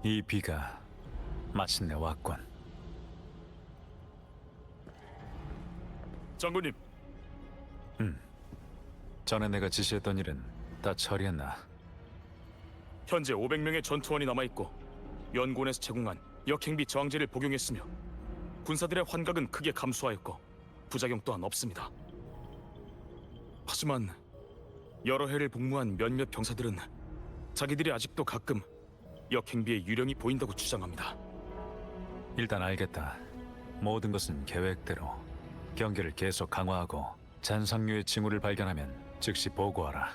이 비가 마침내 왔군. 장군님, 전에 내가 지시했던 일은 다 처리했나? 현재 500명의 전투원이 남아있고 연군에서 제공한 역행비 저항제를 복용했으며 군사들의 환각은 크게 감소하였고 부작용 또한 없습니다. 하지만 여러 해를 복무한 몇몇 병사들은 자기들이 아직도 가끔 역행비의 유령이 보인다고 주장합니다. 일단 알겠다. 모든 것은 계획대로. 경계를 계속 강화하고 잔상류의 징후를 발견하면 즉시 보고하라.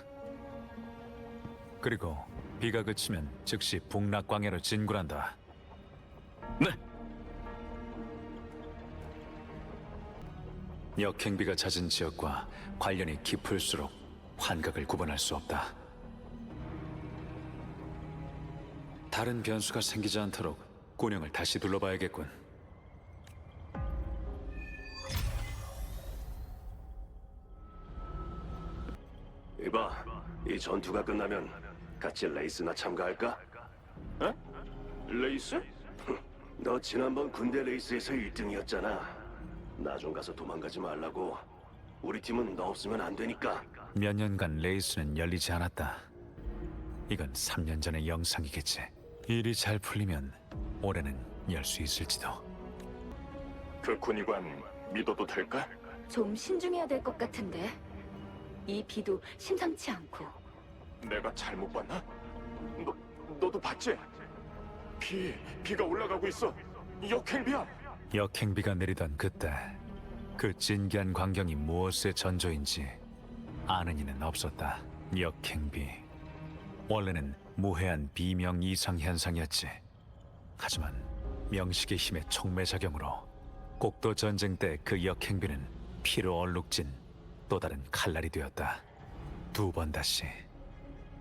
그리고 비가 그치면 즉시 북락광해로 진군한다. 네, 역행비가 잦은 지역과 관련이 깊을수록 환각을 구분할 수 없다. 다른 변수가 생기지 않도록 꾼형을 다시 둘러봐야겠군. 이봐, 이 전투가 끝나면 같이 레이스나 참가할까? 에? 레이스? 너 지난번 군대 레이스에서 1등이었잖아. 나 좀 가서 도망가지 말라고. 우리 팀은 너 없으면 안 되니까. 몇 년간 레이스는 열리지 않았다. 이건 3년 전의 영상이겠지. 일이 잘 풀리면 올해는 열 수 있을지도. 그 군의관 믿어도 될까? 좀 신중해야 될 것 같은데. 이 비도 심상치 않고. 내가 잘못 봤나? 너도 봤지? 비가 올라가고 있어. 역행비야. 역행비가 내리던 그때 그 진기한 광경이 무엇의 전조인지 아는 이는 없었다. 역행비. 원래는 무해한 비명 이상 현상이었지. 하지만 명식의 힘의 촉매작용으로 곡도 전쟁 때 그 역행비는 피로 얼룩진 또 다른 칼날이 되었다. 두 번 다시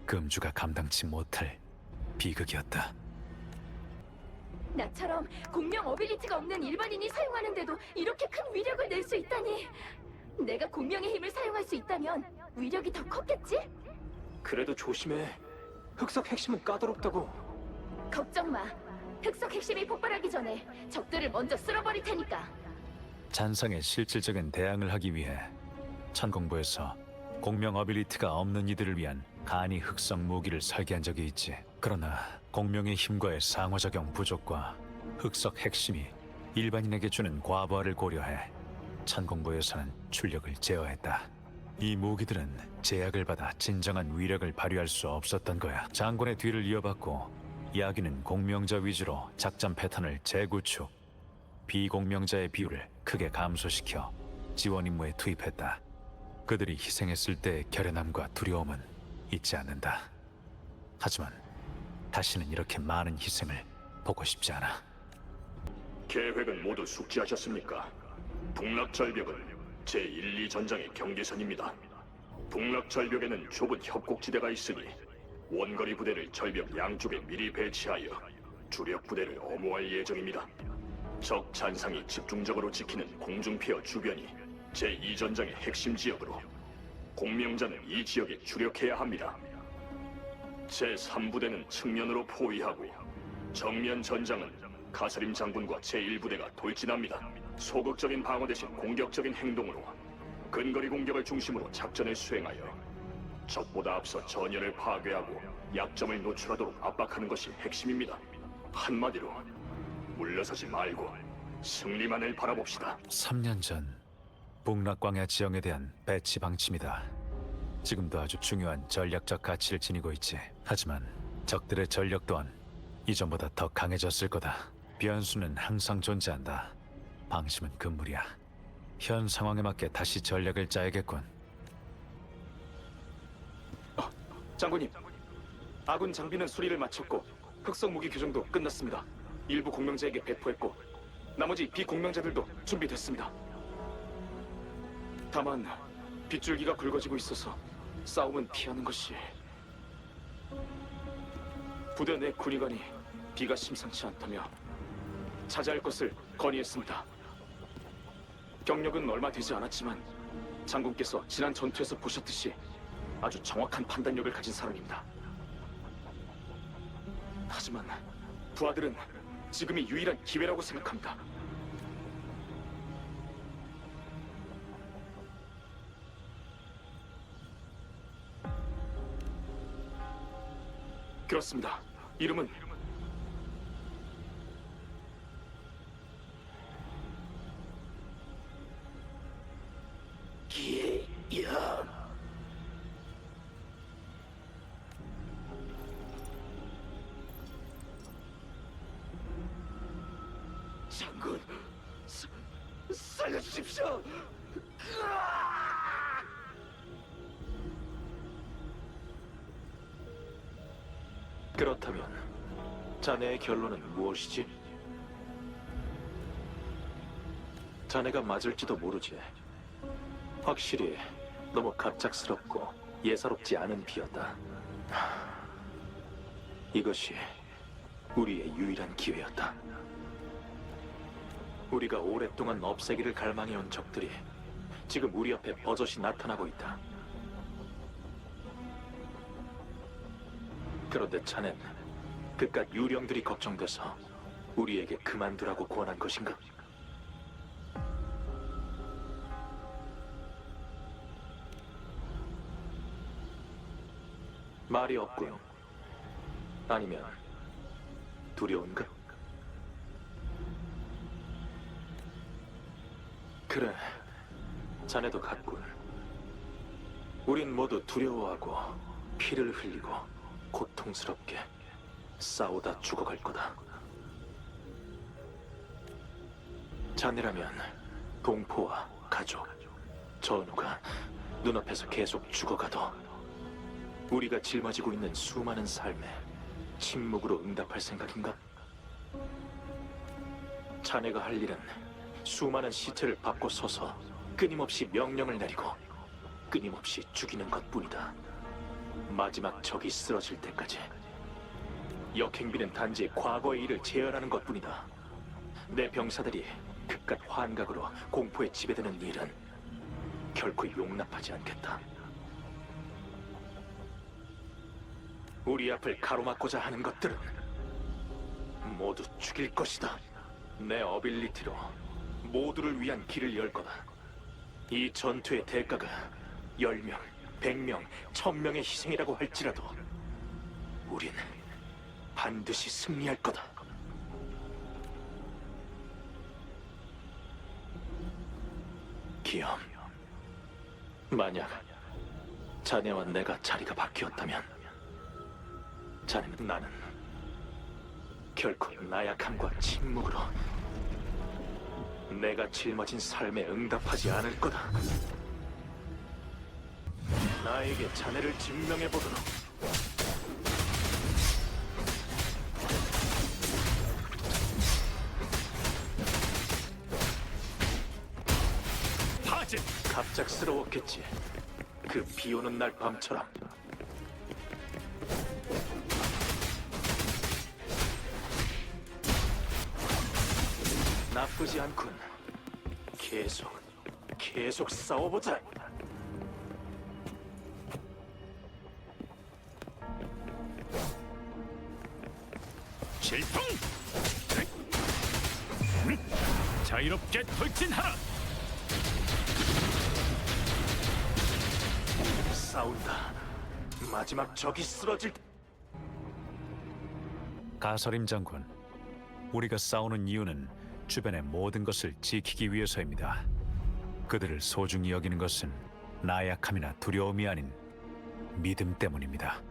금주가 감당치 못할 비극이었다. 나처럼 공명 어빌리티가 없는 일반인이 사용하는데도 이렇게 큰 위력을 낼 수 있다니. 내가 공명의 힘을 사용할 수 있다면 위력이 더 컸겠지? 그래도 조심해. 흑석 핵심은 까다롭다고. 걱정 마. 흑석 핵심이 폭발하기 전에 적들을 먼저 쓸어버릴 테니까. 잔상의 실질적인 대항을 하기 위해 천공부에서 공명 어빌리티가 없는 이들을 위한 간이 흑성 무기를 설계한 적이 있지. 그러나 공명의 힘과의 상호작용 부족과 흑석 핵심이 일반인에게 주는 과부하를 고려해 천공부에서는 출력을 제어했다. 이 무기들은 제약을 받아 진정한 위력을 발휘할 수 없었던 거야. 장군의 뒤를 이어받고 야기는 공명자 위주로 작전 패턴을 재구축, 비공명자의 비율을 크게 감소시켜 지원 임무에 투입했다. 그들이 희생했을 때의 결연함과 두려움은 잊지 않는다. 하지만 다시는 이렇게 많은 희생을 보고 싶지 않아. 계획은 모두 숙지하셨습니까? 북락절벽은 제1, 2전장의 경계선입니다. 북락절벽에는 좁은 협곡지대가 있으니 원거리 부대를 절벽 양쪽에 미리 배치하여 주력 부대를 엄호할 예정입니다. 적 잔상이 집중적으로 지키는 공중피어 주변이 제2전장의 핵심 지역으로 공명자는 이 지역에 주력해야 합니다. 제3부대는 측면으로 포위하고 정면 전장은 가사림 장군과 제1부대가 돌진합니다. 소극적인 방어 대신 공격적인 행동으로 근거리 공격을 중심으로 작전을 수행하여 적보다 앞서 전열을 파괴하고 약점을 노출하도록 압박하는 것이 핵심입니다. 한마디로 물러서지 말고 승리만을 바라봅시다. 3년 전 북락광야 지형에 대한 배치 방침이다. 지금도 아주 중요한 전략적 가치를 지니고 있지. 하지만 적들의 전력 또한 이전보다 더 강해졌을 거다. 변수는 항상 존재한다. 방심은 금물이야. 현 상황에 맞게 다시 전략을 짜야겠군. 장군님, 아군 장비는 수리를 마쳤고 흑석 무기 교정도 끝났습니다. 일부 공명자에게 배포했고 나머지 비공명자들도 준비됐습니다. 다만 빗줄기가 굵어지고 있어서 싸움은 피하는 것이. 부대 내 군의관이 비가 심상치 않다며 자제할 것을 건의했습니다. 경력은 얼마 되지 않았지만 장군께서 지난 전투에서 보셨듯이 아주 정확한 판단력을 가진 사람입니다. 하지만 부하들은 지금이 유일한 기회라고 생각합니다. 그렇습니다. 이름은 기현. 장군, 살려주십시오. 그렇다면 자네의 결론은 무엇이지? 자네가 맞을지도 모르지. 확실히 너무 갑작스럽고 예사롭지 않은 비였다. 이것이 우리의 유일한 기회였다. 우리가 오랫동안 없애기를 갈망해온 적들이 지금 우리 앞에 버젓이 나타나고 있다. 그런데 자넨 그깟 유령들이 걱정돼서 우리에게 그만두라고 권한 것인가? 말이 없군. 아니면 두려운가? 그래, 자네도 같군. 우린 모두 두려워하고 피를 흘리고 고통스럽게 싸우다 죽어갈 거다. 자네라면 동포와 가족, 전우가 눈앞에서 계속 죽어가도 우리가 짊어지고 있는 수많은 삶에 침묵으로 응답할 생각인가? 자네가 할 일은 수많은 시체를 밟고 서서 끊임없이 명령을 내리고 끊임없이 죽이는 것뿐이다. 마지막 적이 쓰러질 때까지. 역행비는 단지 과거의 일을 재현하는 것뿐이다. 내 병사들이 그깟 환각으로 공포에 지배되는 일은 결코 용납하지 않겠다. 우리 앞을 가로막고자 하는 것들은 모두 죽일 것이다. 내 어빌리티로 모두를 위한 길을 열 거다. 이 전투의 대가가 10명, 100명, 1000명의 희생이라고 할지라도 우린 반드시 승리할 거다. 기염, 만약 자네와 내가 자리가 바뀌었다면 자네는 나는 결코 나약함과 침묵으로 내가 짊어진 삶에 응답하지 않을 거다. 나에게 자네를 증명해보도록. 파진! 갑작스러웠겠지. 그 비오는 날 밤처럼. 나쁘지 않군. 계속 싸워보자. 질풍! 자유롭게 돌진하라! 싸운다. 마지막 적이 쓰러질 때. 가서림 장군, 우리가 싸우는 이유는 주변의 모든 것을 지키기 위해서입니다. 그들을 소중히 여기는 것은 나약함이나 두려움이 아닌 믿음 때문입니다.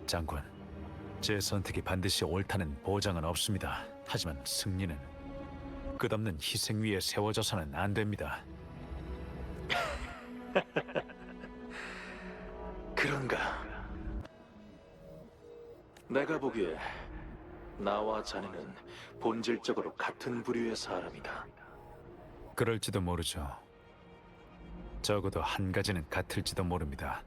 장군, 제 선택이 반드시 옳다는 보장은 없습니다. 하지만 승리는 끝없는 희생 위에 세워져서는 안 됩니다. 그런가? 내가 보기에 나와 자네는 본질적으로 같은 부류의 사람이다. 그럴지도 모르죠. 적어도 한 가지는 같을지도 모릅니다.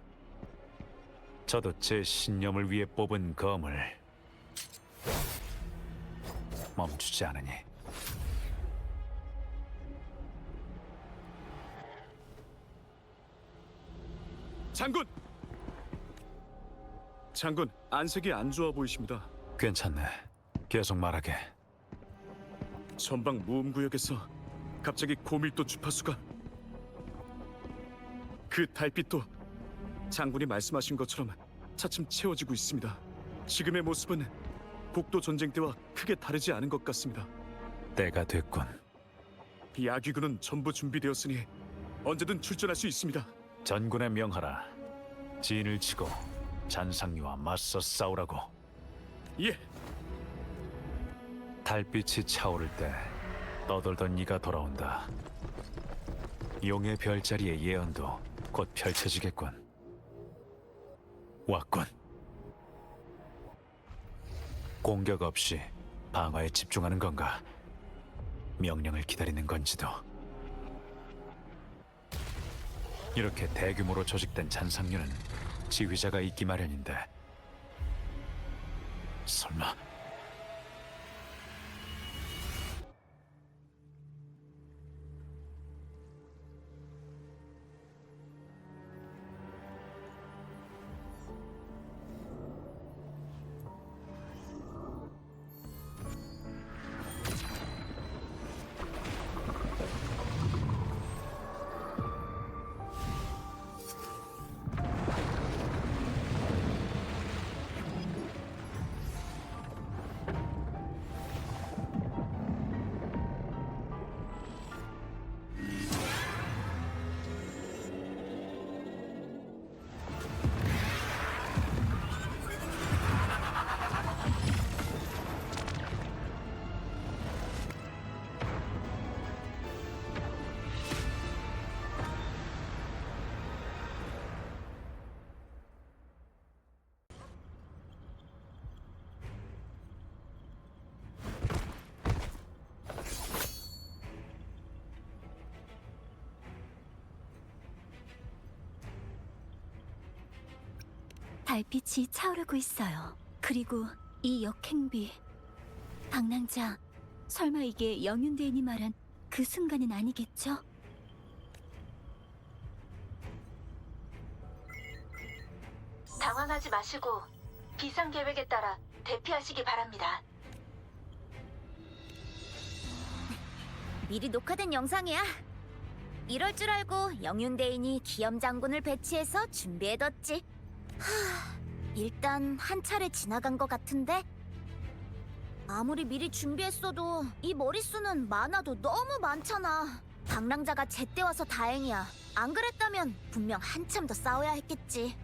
저도 제 신념을 위해 뽑은 검을 멈추지 않으니. 장군! 장군, 안색이 안 좋아 보이십니다. 괜찮네. 계속 말하게. 전방 모험구역에서 갑자기 고밀도 주파수가 그 달빛도 장군이 말씀하신 것처럼 차츰 채워지고 있습니다. 지금의 모습은 복도 전쟁 때와 크게 다르지 않은 것 같습니다. 때가 됐군. 야귀군은 전부 준비되었으니 언제든 출전할 수 있습니다. 전군에 명하라. 진을 치고 잔상류와 맞서 싸우라고. 예, 달빛이 차오를 때 떠돌던 이가 돌아온다. 용의 별자리의 예언도 곧 펼쳐지겠군. 왔군. 공격 없이 방어에 집중하는 건가? 명령을 기다리는 건지도. 이렇게 대규모로 조직된 잔상류는 지휘자가 있기 마련인데 설마 달빛이 차오르고 있어요. 그리고 이 역행비. 방랑자, 설마 이게 영윤대인이 말한 그 순간은 아니겠죠? 당황하지 마시고 비상 계획에 따라 대피하시기 바랍니다. 미리 녹화된 영상이야. 이럴 줄 알고 영윤대인이 기염 장군을 배치해서 준비해뒀지. 일단 한 차례 지나간 것 같은데? 아무리 미리 준비했어도 이 머릿수는 많아도 너무 많잖아. 방랑자가 제때 와서 다행이야. 안 그랬다면 분명 한참 더 싸워야 했겠지.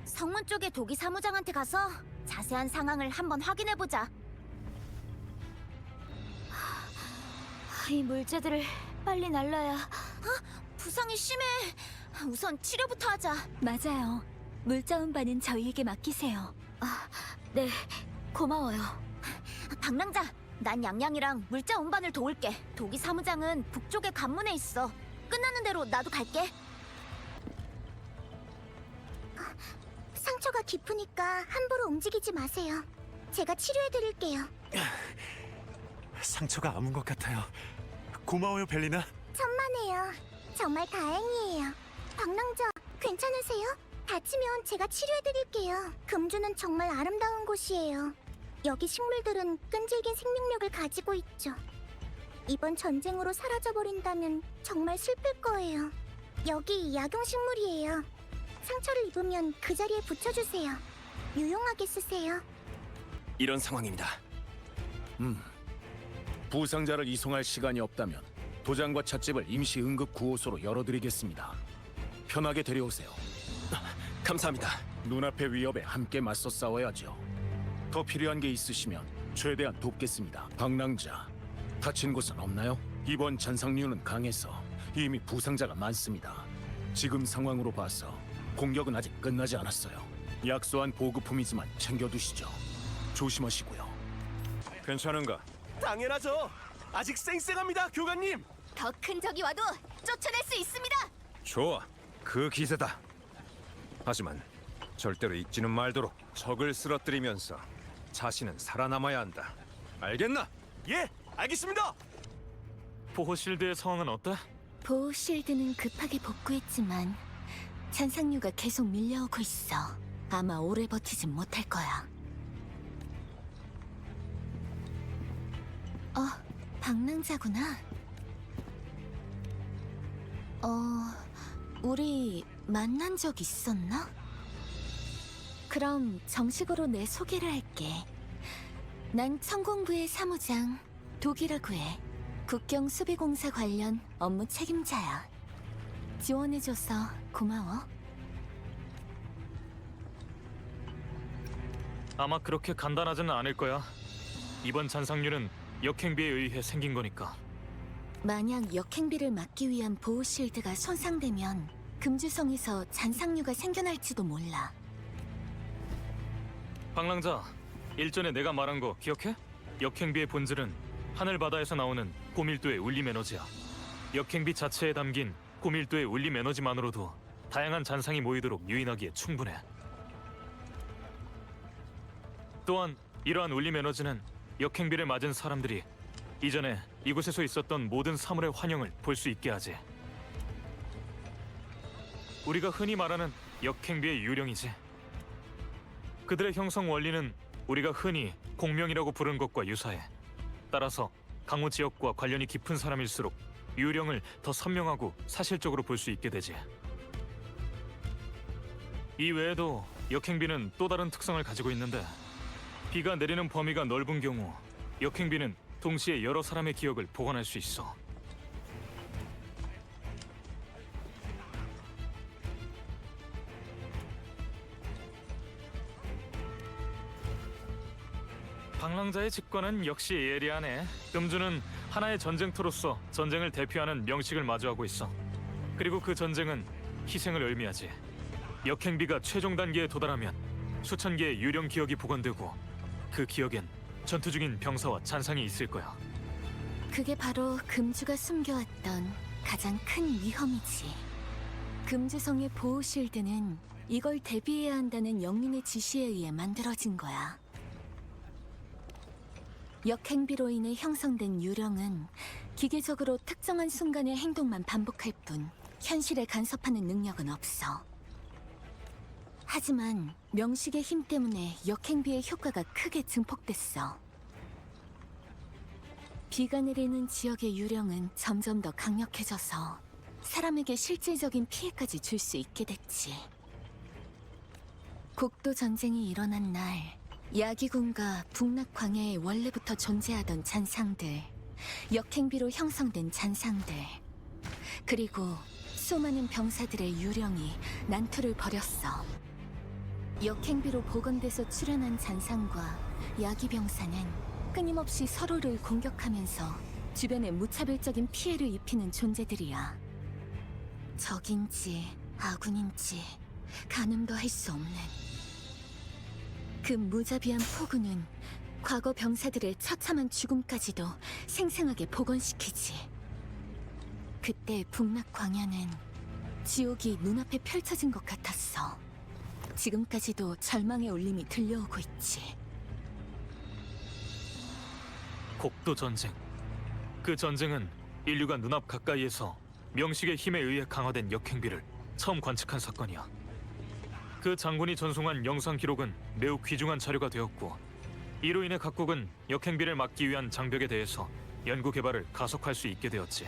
성문 쪽의 도기 사무장한테 가서 자세한 상황을 한번 확인해보자. 이 물체들을 빨리 날라야. 부상이 심해. 우선 치료부터 하자. 맞아요. 물자 운반은 저희에게 맡기세요. 네, 고마워요. 방랑자, 난 양양이랑 물자 운반을 도울게. 도기 사무장은 북쪽의 관문에 있어. 끝나는 대로 나도 갈게. 상처가 깊으니까 함부로 움직이지 마세요. 제가 치료해드릴게요. 상처가 아문 것 같아요. 고마워요, 벨리나. 천만에요. 정말 다행이에요. 방랑자, 괜찮으세요? 다치면 제가 치료해드릴게요. 금주는 정말 아름다운 곳이에요. 여기 식물들은 끈질긴 생명력을 가지고 있죠. 이번 전쟁으로 사라져버린다면 정말 슬플 거예요. 여기 약용식물이에요. 상처를 입으면 그 자리에 붙여주세요. 유용하게 쓰세요. 이런 상황입니다. 부상자를 이송할 시간이 없다면 도장과 찻집을 임시 응급 구호소로 열어드리겠습니다. 편하게 데려오세요. 감사합니다. 눈앞의 위협에 함께 맞서 싸워야죠. 더 필요한 게 있으시면 최대한 돕겠습니다. 방랑자, 다친 곳은 없나요? 이번 잔상류는 강해서 이미 부상자가 많습니다. 지금 상황으로 봐서 공격은 아직 끝나지 않았어요. 약소한 보급품이지만 챙겨두시죠. 조심하시고요. 괜찮은가? 당연하죠. 아직 쌩쌩합니다, 교관님. 더 큰 적이 와도 쫓아낼 수 있습니다. 좋아, 그 기세다. 하지만 절대로 잊지는 말도록 적을 쓰러뜨리면서 자신은 살아남아야 한다. 알겠나? 예, 알겠습니다. 보호실드의 상황은 어때? 보호 실드는 급하게 복구했지만 잔상류가 계속 밀려오고 있어. 아마 오래 버티진 못할 거야. 방랑자구나. 우리 만난 적 있었나? 그럼 정식으로 내 소개를 할게. 난 천공부의 사무장 독이라고 해. 국경 수비공사 관련 업무 책임자야. 지원해줘서 고마워. 아마 그렇게 간단하지는 않을 거야. 이번 잔상류는 역행비에 의해 생긴 거니까. 만약 역행비를 막기 위한 보호 실드가 손상되면 금주성에서 잔상류가 생겨날지도 몰라. 방랑자, 일전에 내가 말한 거 기억해? 역행비의 본질은 하늘 바다에서 나오는 고밀도의 울림 에너지야. 역행비 자체에 담긴 고밀도의 울림 에너지만으로도 다양한 잔상이 모이도록 유인하기에 충분해. 또한 이러한 울림 에너지는 역행비를 맞은 사람들이 이전에 이곳에서 있었던 모든 사물의 환영을 볼 수 있게 하지. 우리가 흔히 말하는 역행비의 유령이지. 그들의 형성 원리는 우리가 흔히 공명이라고 부르는 것과 유사해. 따라서 강호 지역과 관련이 깊은 사람일수록 유령을 더 선명하고 사실적으로 볼 수 있게 되지. 이 외에도 역행비는 또 다른 특성을 가지고 있는데, 비가 내리는 범위가 넓은 경우 역행비는 동시에 여러 사람의 기억을 보관할 수 있어. 방랑자의 직권은 역시 예리하네. 금주는 하나의 전쟁터로서 전쟁을 대표하는 명식을 마주하고 있어. 그리고 그 전쟁은 희생을 의미하지. 역행비가 최종 단계에 도달하면 수천 개의 유령 기억이 복원되고 그 기억엔 전투 중인 병사와 잔상이 있을 거야. 그게 바로 금주가 숨겨왔던 가장 큰 위험이지. 금주성의 보호 실드는 이걸 대비해야 한다는 영린의 지시에 의해 만들어진 거야. 역행비로 인해 형성된 유령은 기계적으로 특정한 순간의 행동만 반복할 뿐 현실에 간섭하는 능력은 없어. 하지만 명식의 힘 때문에 역행비의 효과가 크게 증폭됐어. 비가 내리는 지역의 유령은 점점 더 강력해져서 사람에게 실질적인 피해까지 줄 수 있게 됐지. 곡도 전쟁이 일어난 날, 야기군과 북락 광야에 원래부터 존재하던 잔상들, 역행비로 형성된 잔상들, 그리고 수많은 병사들의 유령이 난투를 벌였어. 역행비로 복원돼서 출현한 잔상과 야기병사는 끊임없이 서로를 공격하면서 주변에 무차별적인 피해를 입히는 존재들이야. 적인지 아군인지 가늠도 할 수 없는 그 무자비한 폭우는 과거 병사들의 처참한 죽음까지도 생생하게 복원시키지. 그때 북락 광야는 지옥이 눈앞에 펼쳐진 것 같았어. 지금까지도 절망의 울림이 들려오고 있지. 곡도 전쟁. 그 전쟁은 인류가 눈앞 가까이에서 명식의 힘에 의해 강화된 역행비를 처음 관측한 사건이야. 그 장군이 전송한 영상 기록은 매우 귀중한 자료가 되었고, 이로 인해 각국은 역행비를 막기 위한 장벽에 대해서 연구 개발을 가속할 수 있게 되었지.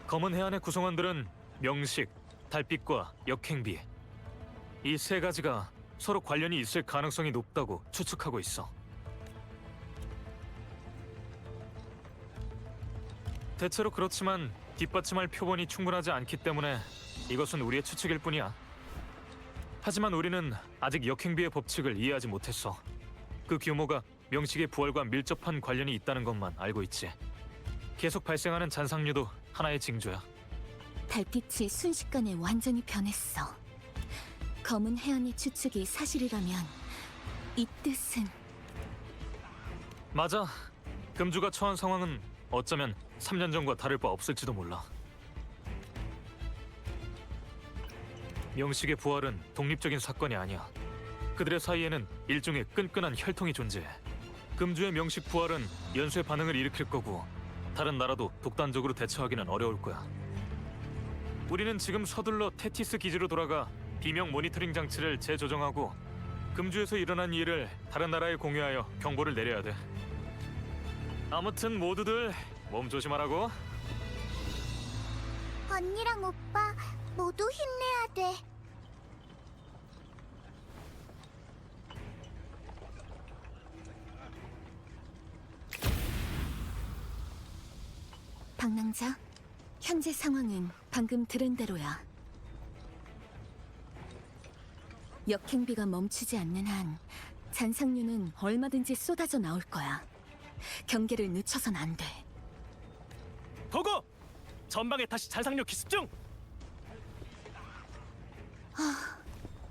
검은 해안의 구성원들은 명식, 달빛과 역행비, 이 세 가지가 서로 관련이 있을 가능성이 높다고 추측하고 있어. 대체로 그렇지만 뒷받침할 표본이 충분하지 않기 때문에 이것은 우리의 추측일 뿐이야. 하지만 우리는 아직 역행비의 법칙을 이해하지 못했어. 그 규모가 명식의 부활과 밀접한 관련이 있다는 것만 알고 있지. 계속 발생하는 잔상류도 하나의 징조야. 달빛이 순식간에 완전히 변했어. 검은 해안의 추측이 사실이라면 이 뜻은... 맞아. 금주가 처한 상황은 어쩌면 3년 전과 다를 바 없을지도 몰라. 명식의 부활은 독립적인 사건이 아니야. 그들의 사이에는 일종의 끈끈한 혈통이 존재해. 금주의 명식 부활은 연쇄 반응을 일으킬 거고, 다른 나라도 독단적으로 대처하기는 어려울 거야. 우리는 지금 서둘러 테티스 기지로 돌아가 비명 모니터링 장치를 재조정하고 금주에서 일어난 일을 다른 나라에 공유하여 경보를 내려야 돼. 아무튼 모두들 몸 조심하라고. 언니랑 오빠 모두 힘내야 돼. 방랑자, 현재 상황은 방금 들은 대로야. 역행비가 멈추지 않는 한 잔상류는 얼마든지 쏟아져 나올 거야. 경계를 늦춰선 안 돼. 보고! 전방에 다시 잔상력 기습 중!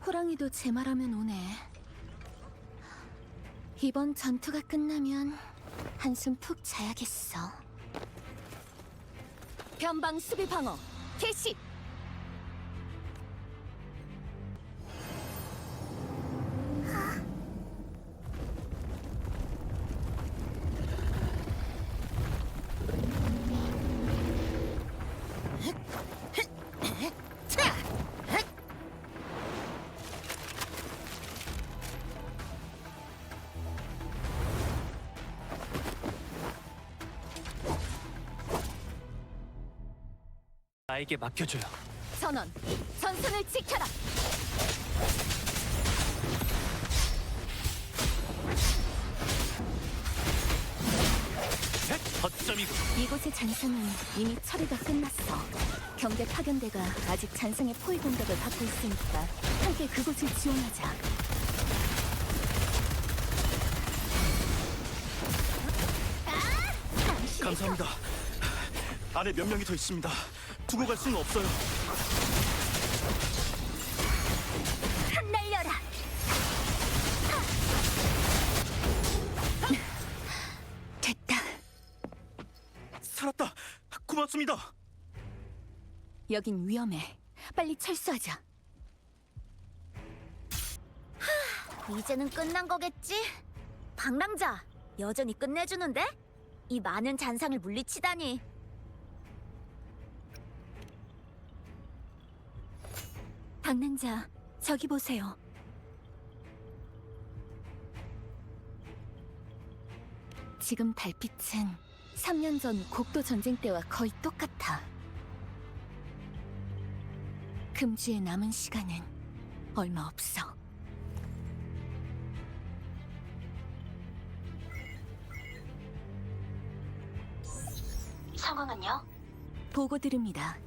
호랑이도 제 말하면 오네. 이번 전투가 끝나면 한숨 푹 자야겠어. 변방 수비 방어 개시! 나에게 맡겨줘요. 전원, 전선을 지켜라! 허점이고. 이곳의 잔상은 이미 처리가 끝났어. 경계 파견대가 아직 잔상의 포위 공격을 받고 있으니까 함께 그곳을 지원하자. 감사합니다. 안에 몇 명이 더 있습니다. 두고 갈 수는 없어요. 날려라! 됐다. 살았다. 고맙습니다. 여긴 위험해. 빨리 철수하자. 이제는 끝난 거겠지? 방랑자, 여전히 끝내주는데? 이 많은 잔상을 물리치다니. 방랑자, 저기 보세요. 지금 달빛은 3년 전 곡도 전쟁 때와 거의 똑같아. 금주에 남은 시간은 얼마 없어. 상황은요? 보고 드립니다.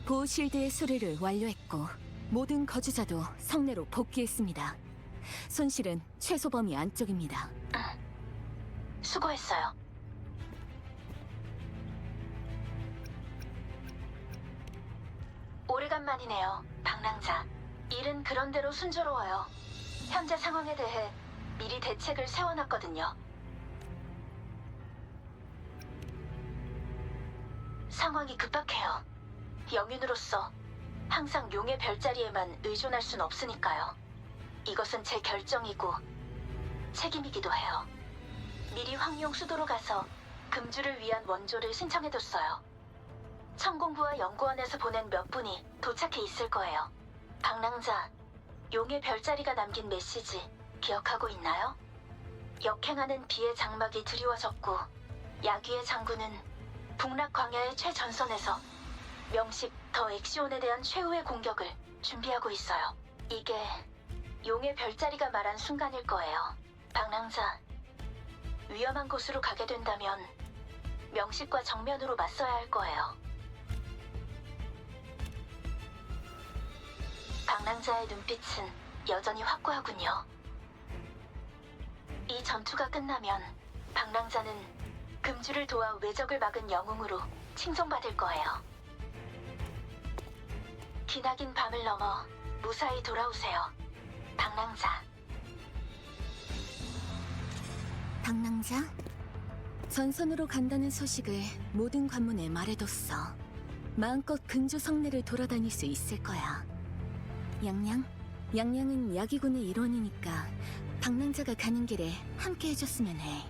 보호실드의 수리를 완료했고 모든 거주자도 성내로 복귀했습니다. 손실은 최소 범위 안쪽입니다. 수고했어요. 오래간만이네요, 방랑자. 일은 그런대로 순조로워요. 현재 상황에 대해 미리 대책을 세워놨거든요. 상황이 급박해요. 영윤으로서 항상 용의 별자리에만 의존할 순 없으니까요. 이것은 제 결정이고 책임이기도 해요. 미리 황룡 수도로 가서 금주를 위한 원조를 신청해뒀어요. 천공부와 연구원에서 보낸 몇 분이 도착해 있을 거예요. 방랑자, 용의 별자리가 남긴 메시지 기억하고 있나요? 역행하는 비의 장막이 드리워졌고 야귀의 장군은 북락 광야의 최전선에서 명식 더 엑시온에 대한 최후의 공격을 준비하고 있어요. 이게 용의 별자리가 말한 순간일 거예요. 방랑자, 위험한 곳으로 가게 된다면 명식과 정면으로 맞서야 할 거예요. 방랑자의 눈빛은 여전히 확고하군요. 이 전투가 끝나면 방랑자는 금주를 도와 외적을 막은 영웅으로 칭송받을 거예요. 기나긴 밤을 넘어 무사히 돌아오세요, 방랑자. 방랑자? 전선으로 간다는 소식을 모든 관문에 말해뒀어. 마음껏 금주 성내를 돌아다닐 수 있을 거야. 양양? 양양은 야기군의 일원이니까 방랑자가 가는 길에 함께 해줬으면 해.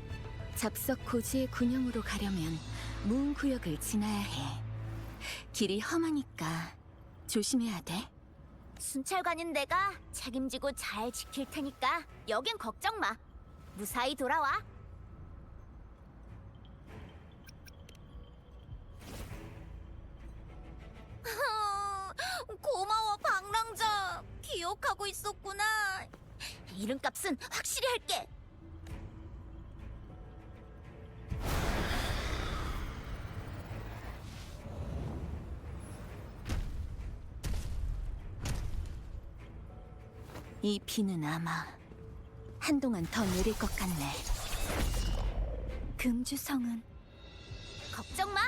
잡석 고지의 군영으로 가려면 무은 구역을 지나야 해. 길이 험하니까 조심해야 돼. 순찰관인 내가 책임지고 잘 지킬 테니까 여긴 걱정 마. 무사히 돌아와. 고마워, 방랑자. 기억하고 있었구나. 이름값은 확실히 할게. 이 비는 아마 한동안 더 내릴 것 같네. 금주성은 걱정 마.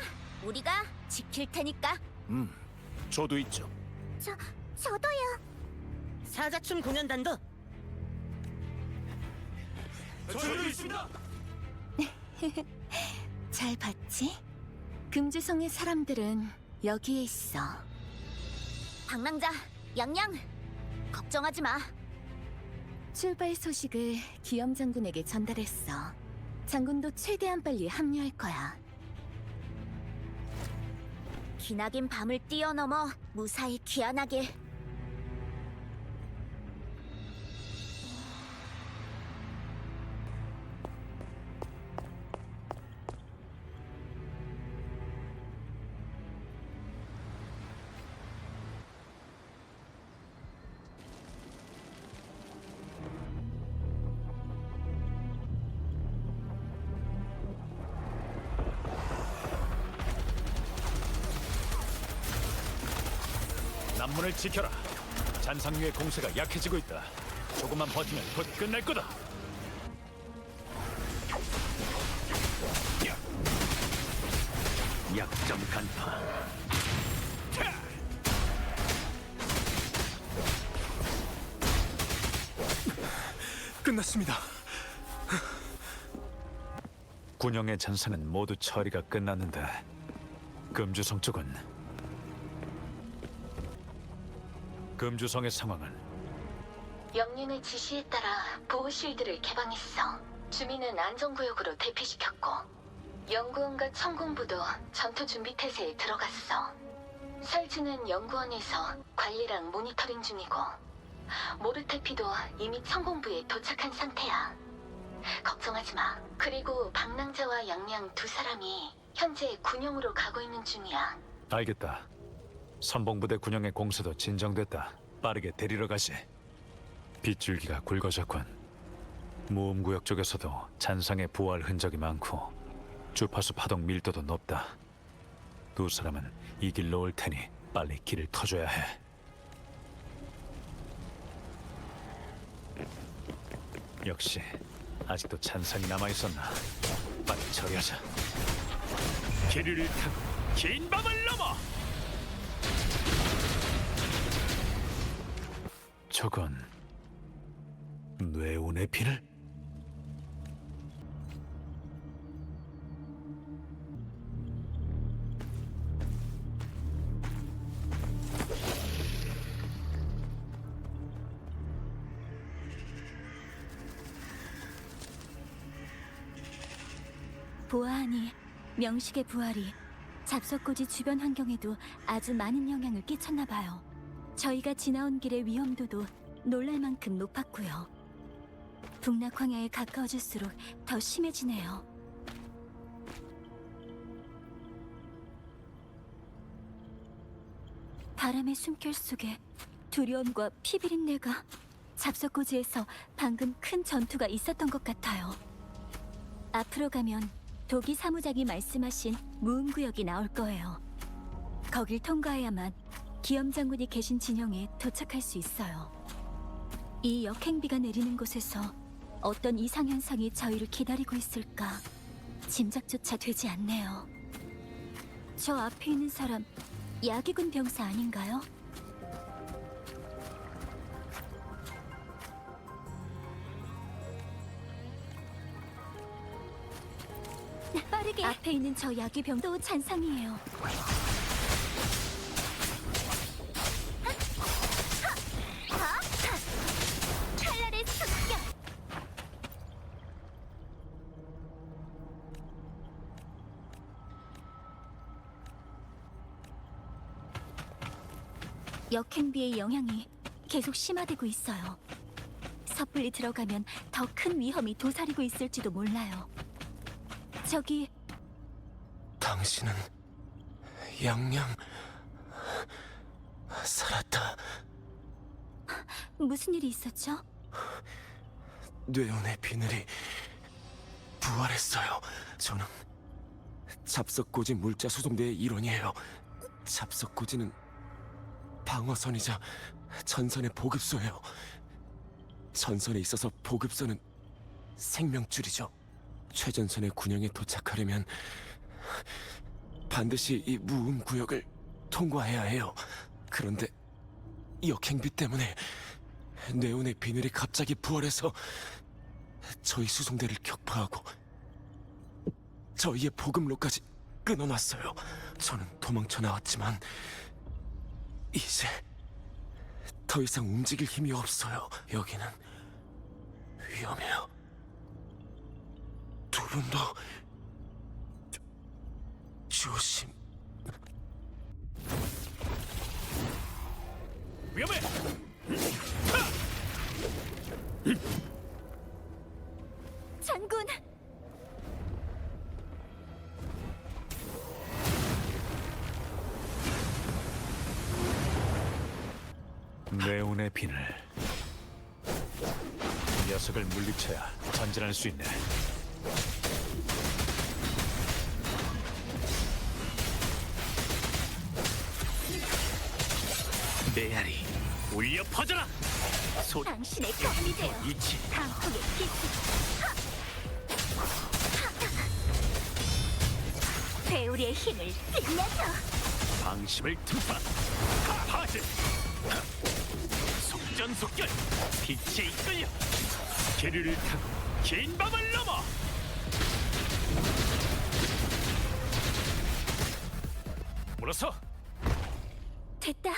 우리가 지킬 테니까. 저도 있죠. 저도요. 사자춤 공연단도 저희도 있습니다. 잘 봤지? 금주성의 사람들은 여기에 있어. 방랑자, 양양. 걱정하지 마. 출발 소식을 기염 장군에게 전달했어. 장군도 최대한 빨리 합류할 거야. 기나긴 밤을 뛰어넘어 무사히 귀환하길. 남문을 지켜라. 잔상류의 공세가 약해지고 있다. 조금만 버티면 곧 끝날 거다. 약점 간파. 끝났습니다. 군영의 잔상은 모두 처리가 끝났는데 금주성 쪽은 금주성의 상황은 영령의 지시에 따라 보호실드를 개방했어. 주민은 안전구역으로 대피시켰고 연구원과 천공부도 전투 준비 태세에 들어갔어. 살즈는 연구원에서 관리랑 모니터링 중이고 모르테피도 이미 천공부에 도착한 상태야. 걱정하지 마. 그리고 방랑자와 양양 두 사람이 현재 군영으로 가고 있는 중이야. 알겠다. 선봉부대 군영의 공세도 진정됐다. 빠르게 데리러 가지. 빗줄기가 굵어졌군. 모음구역 쪽에서도 잔상의 부활 흔적이 많고 주파수 파동 밀도도 높다. 두 사람은 이 길로 올 테니 빨리 길을 터줘야 해. 역시 아직도 잔상이 남아있었나. 빨리 처리하자. 길을 타고 긴 밤을 넘어! 저건 뇌운의 피를? 보아하니 명식의 부활이 잡석고지 주변 환경에도 아주 많은 영향을 끼쳤나 봐요. 저희가 지나온 길의 위험도도 놀랄 만큼 높았고요. 북락황야에 가까워질수록 더 심해지네요. 바람의 숨결 속에 두려움과 피비린내가 잡석고지에서 방금 큰 전투가 있었던 것 같아요. 앞으로 가면 도기 사무장이 말씀하신 무음구역이 나올 거예요. 거길 통과해야만 기염 장군이 계신 진영에 도착할 수 있어요. 이 역행비가 내리는 곳에서 어떤 이상현상이 저희를 기다리고 있을까 짐작조차 되지 않네요. 저 앞에 있는 사람 야기군 병사 아닌가요? 빠르게! 앞에 있는 저 야기병도 잔상이에요. 칼날의 습격! 역행비의 영향이 계속 심화되고 있어요. 섣불리 들어가면 더 큰 위험이 도사리고 있을지도 몰라요. 저기 당신은 양양 살았다. 무슨 일이 있었죠? 뇌온의 비늘이 부활했어요. 저는 잡석고지 물자 수송대의 일원이에요. 잡석고지는 방어선이자 전선의 보급소예요. 전선에 있어서 보급소는 생명줄이죠. 최전선의 군영에 도착하려면 반드시 이 무음 구역을 통과해야 해요. 그런데 역행비 때문에 네온의 비늘이 갑자기 부활해서 저희 수송대를 격파하고 저희의 보급로까지 끊어놨어요. 저는 도망쳐 나왔지만 이제 더 이상 움직일 힘이 없어요. 여기는 위험해요. 두 분도 조심. 위험해! 장군! 네온의 비늘. 녀석을 물리쳐야 전진할 수 있네. 메아리, 울려 퍼져라! 당신의 검이 되어 이치! 강풍의 기스! 배우리의 힘을 빌려줘! 방심을 틈타! 하하지! 속전속결! 빛에 이끌려! 계류를 타고 긴 밤을 넘어! 물어서! 됐다!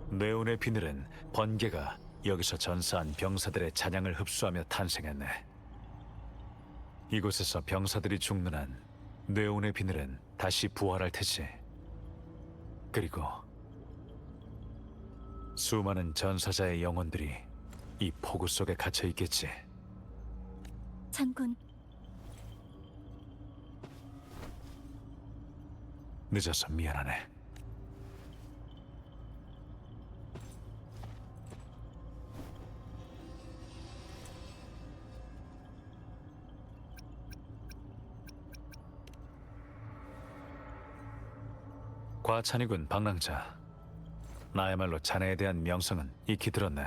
네온의 비늘은 번개가 여기서 전사한 병사들의 잔향을 흡수하며 탄생했네. 이곳에서 병사들이 죽는 한 네온의 비늘은 다시 부활할 테지. 그리고 수많은 전사자의 영혼들이 이 폭우 속에 갇혀 있겠지. 장군, 늦어서 미안하네. 과찬이군, 방랑자. 나야말로 자네에 대한 명성은 익히 들었네.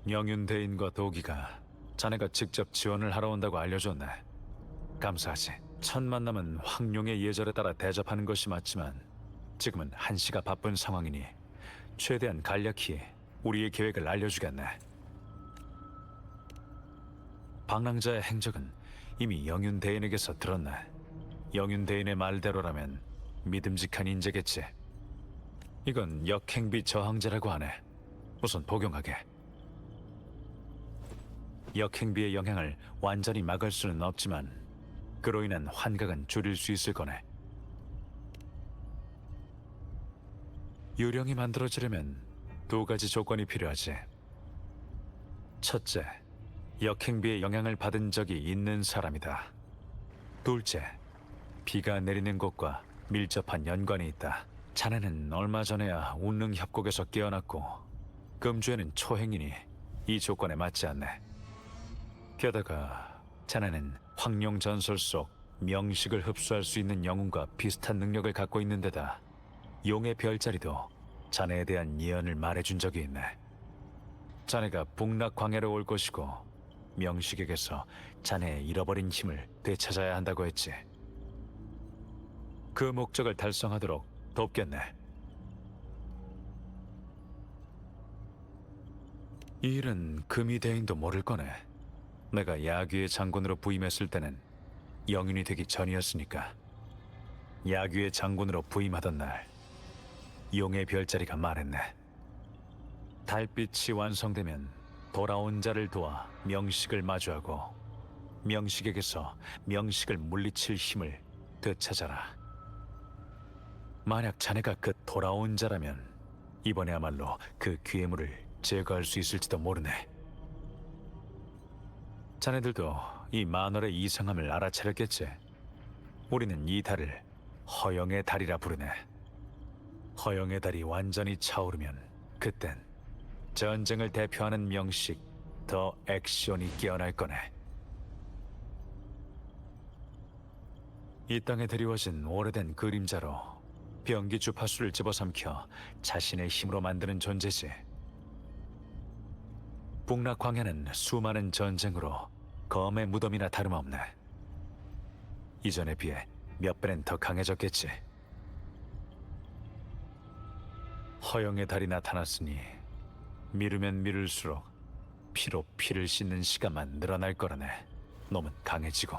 영윤대인과 도기가 자네가 직접 지원을 하러 온다고 알려줬네. 감사하지. 첫 만남은 황룡의 예절에 따라 대접하는 것이 맞지만 지금은 한시가 바쁜 상황이니 최대한 간략히 우리의 계획을 알려주겠네. 방랑자의 행적은 이미 영윤대인에게서 들었네. 영윤대인의 말대로라면 믿음직한 인재겠지. 이건 역행비 저항제라고 하네. 우선 복용하게. 역행비의 영향을 완전히 막을 수는 없지만 그로 인한 환각은 줄일 수 있을 거네. 유령이 만들어지려면 두 가지 조건이 필요하지. 첫째, 역행비의 영향을 받은 적이 있는 사람이다. 둘째, 비가 내리는 곳과 밀접한 연관이 있다. 자네는 얼마 전에야 운릉 협곡에서 깨어났고 금주에는 초행이니 이 조건에 맞지 않네. 게다가 자네는 황룡 전설 속 명식을 흡수할 수 있는 영웅과 비슷한 능력을 갖고 있는 데다 용의 별자리도 자네에 대한 예언을 말해준 적이 있네. 자네가 북락 광야로 올 것이고 명식에게서 자네의 잃어버린 힘을 되찾아야 한다고 했지. 그 목적을 달성하도록 돕겠네. 이 일은 금이대인도 모를 거네. 내가 야귀의 장군으로 부임했을 때는 영윤이 되기 전이었으니까. 야귀의 장군으로 부임하던 날 용의 별자리가 말했네. 달빛이 완성되면 돌아온 자를 도와 명식을 마주하고 명식에게서 명식을 물리칠 힘을 되찾아라. 만약 자네가 그 돌아온 자라면 이번에야말로 그 괴물을 제거할 수 있을지도 모르네. 자네들도 이 만월의 이상함을 알아차렸겠지. 우리는 이 달을 허영의 달이라 부르네. 허영의 달이 완전히 차오르면 그땐 전쟁을 대표하는 명식 더 액션이 깨어날 거네. 이 땅에 드리워진 오래된 그림자로 병기 주파수를 집어삼켜 자신의 힘으로 만드는 존재지. 북락 광야는 수많은 전쟁으로 검의 무덤이나 다름없네. 이전에 비해 몇 배는 더 강해졌겠지. 허영의 달이 나타났으니 미루면 미룰수록 피로 피를 씻는 시간만 늘어날 거라네. 놈은 강해지고.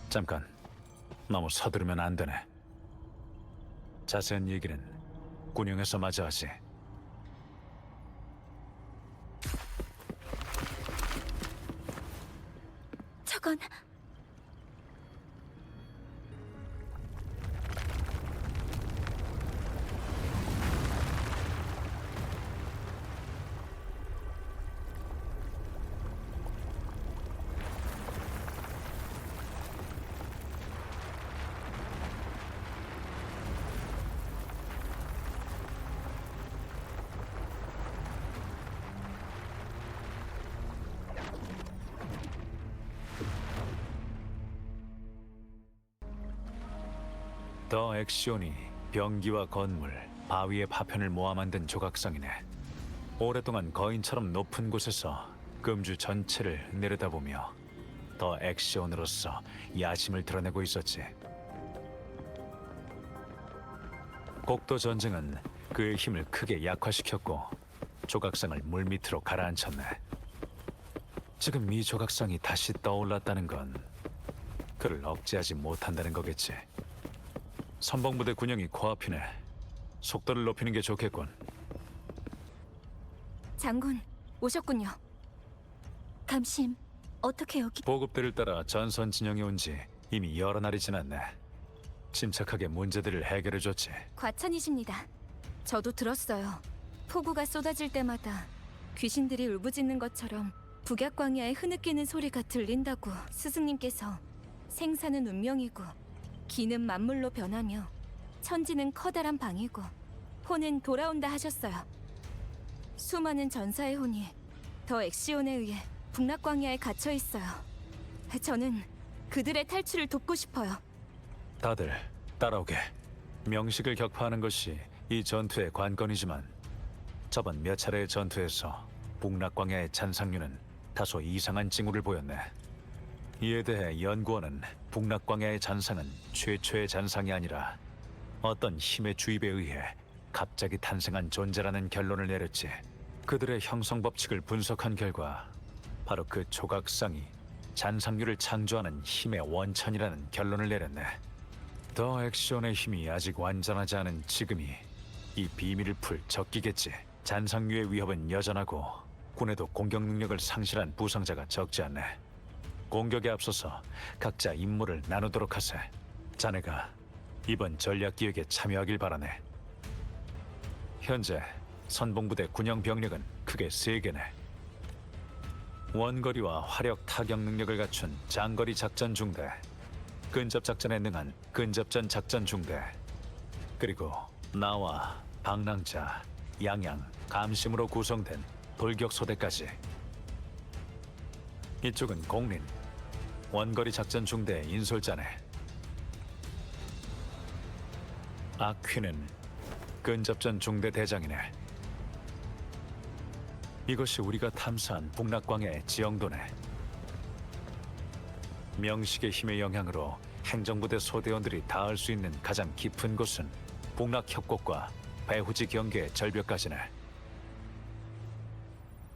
잠깐, 너무 서두르면 안 되네. 자세한 얘기는 군용에서 마저 하지. 저건 더 액션이 병기와 건물, 바위의 파편을 모아 만든 조각상이네. 오랫동안 거인처럼 높은 곳에서 금주 전체를 내려다보며 더 액션으로서 야심을 드러내고 있었지. 곡도 전쟁은 그의 힘을 크게 약화시켰고 조각상을 물밑으로 가라앉혔네. 지금 이 조각상이 다시 떠올랐다는 건 그를 억제하지 못한다는 거겠지. 선봉부대 군용이 코앞이네. 속도를 높이는 게 좋겠군. 장군 오셨군요. 감심, 어떻게 여기... 보급대를 따라 전선 진영에 온 지 이미 여러 날이 지났네. 침착하게 문제들을 해결해줬지. 과찬이십니다. 저도 들었어요. 폭우가 쏟아질 때마다 귀신들이 울부짖는 것처럼 북약광야에 흐느끼는 소리가 들린다고 스승님께서. 생사는 운명이고 기는 만물로 변하며 천지는 커다란 방이고 혼은 돌아온다 하셨어요. 수많은 전사의 혼이 더 엑시온에 의해 북락광야에 갇혀 있어요. 저는 그들의 탈출을 돕고 싶어요. 다들 따라오게. 명식을 격파하는 것이 이 전투의 관건이지만 저번 몇 차례의 전투에서 북락광야의 잔상류는 다소 이상한 징후를 보였네. 이에 대해 연구원은 북락광야의 잔상은 최초의 잔상이 아니라 어떤 힘의 주입에 의해 갑자기 탄생한 존재라는 결론을 내렸지. 그들의 형성 법칙을 분석한 결과 바로 그 조각상이 잔상류를 창조하는 힘의 원천이라는 결론을 내렸네. 더 액션의 힘이 아직 완전하지 않은 지금이 이 비밀을 풀 적기겠지. 잔상류의 위협은 여전하고 군에도 공격 능력을 상실한 부상자가 적지 않네. 공격에 앞서서 각자 임무를 나누도록 하세. 자네가 이번 전략 기획에 참여하길 바라네. 현재 선봉부대 군용 병력은 크게 3개네. 원거리와 화력 타격 능력을 갖춘 장거리 작전 중대, 근접 작전에 능한 근접전 작전 중대, 그리고 나와 방랑자, 양양, 감심으로 구성된 돌격소대까지. 이쪽은 공린, 원거리 작전 중대 인솔자네. 아퀴는 근접전 중대 대장이네. 이것이 우리가 탐사한 북락광야의 지형도네. 명식의 힘의 영향으로 행정부대 소대원들이 닿을 수 있는 가장 깊은 곳은 북락협곡과 배후지 경계의 절벽까지네.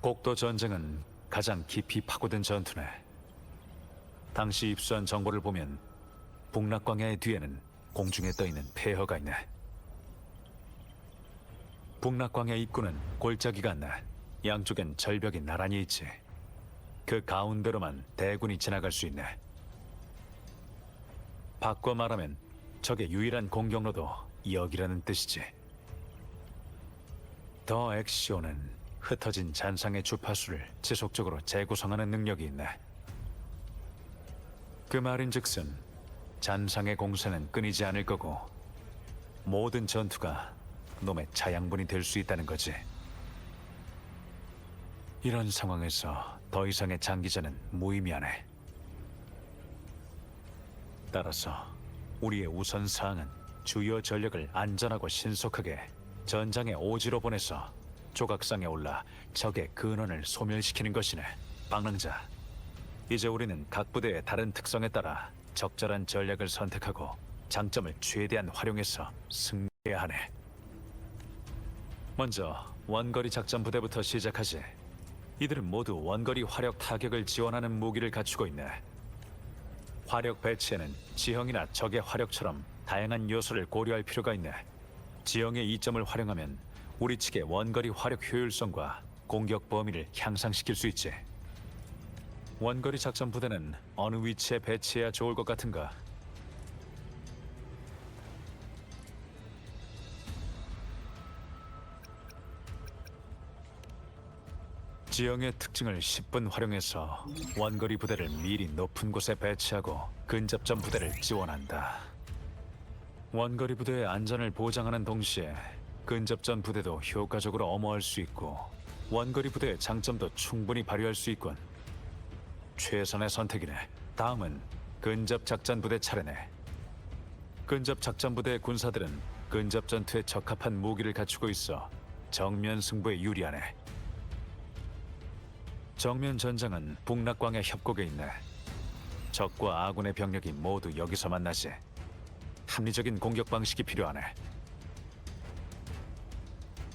곡도 전쟁은 가장 깊이 파고든 전투네. 당시 입수한 정보를 보면 북락광야의 뒤에는 공중에 떠있는 폐허가 있네. 북락광야 입구는 골짜기가 안 나. 양쪽엔 절벽이 나란히 있지. 그 가운데로만 대군이 지나갈 수 있네. 바꿔 말하면 적의 유일한 공격로도 여기라는 뜻이지. 더 엑시오는 흩어진 잔상의 주파수를 지속적으로 재구성하는 능력이 있네. 그 말인즉슨 잔상의 공세는 끊이지 않을 거고 모든 전투가 놈의 자양분이 될 수 있다는 거지. 이런 상황에서 더 이상의 장기전은 무의미하네. 따라서 우리의 우선 사항은 주요 전력을 안전하고 신속하게 전장의 오지로 보내서 조각상에 올라 적의 근원을 소멸시키는 것이네. 방랑자, 이제 우리는 각 부대의 다른 특성에 따라 적절한 전략을 선택하고 장점을 최대한 활용해서 승리해야 하네. 먼저 원거리 작전 부대부터 시작하지. 이들은 모두 원거리 화력 타격을 지원하는 무기를 갖추고 있네. 화력 배치에는 지형이나 적의 화력처럼 다양한 요소를 고려할 필요가 있네. 지형의 이점을 활용하면 우리 측의 원거리 화력 효율성과 공격 범위를 향상시킬 수 있지. 원거리 작전 부대는 어느 위치에 배치해야 좋을 것 같은가? 지형의 특징을 10분 활용해서 원거리 부대를 미리 높은 곳에 배치하고 근접전 부대를 지원한다. 원거리 부대의 안전을 보장하는 동시에 근접전 부대도 효과적으로 엄호할 수 있고 원거리 부대의 장점도 충분히 발휘할 수 있군. 최선의 선택이네. 다음은 근접 작전 부대 차례네. 근접 작전 부대의 군사들은 근접 전투에 적합한 무기를 갖추고 있어 정면 승부에 유리하네. 정면 전장은 북락광의 협곡에 있네. 적과 아군의 병력이 모두 여기서 만나지. 합리적인 공격 방식이 필요하네.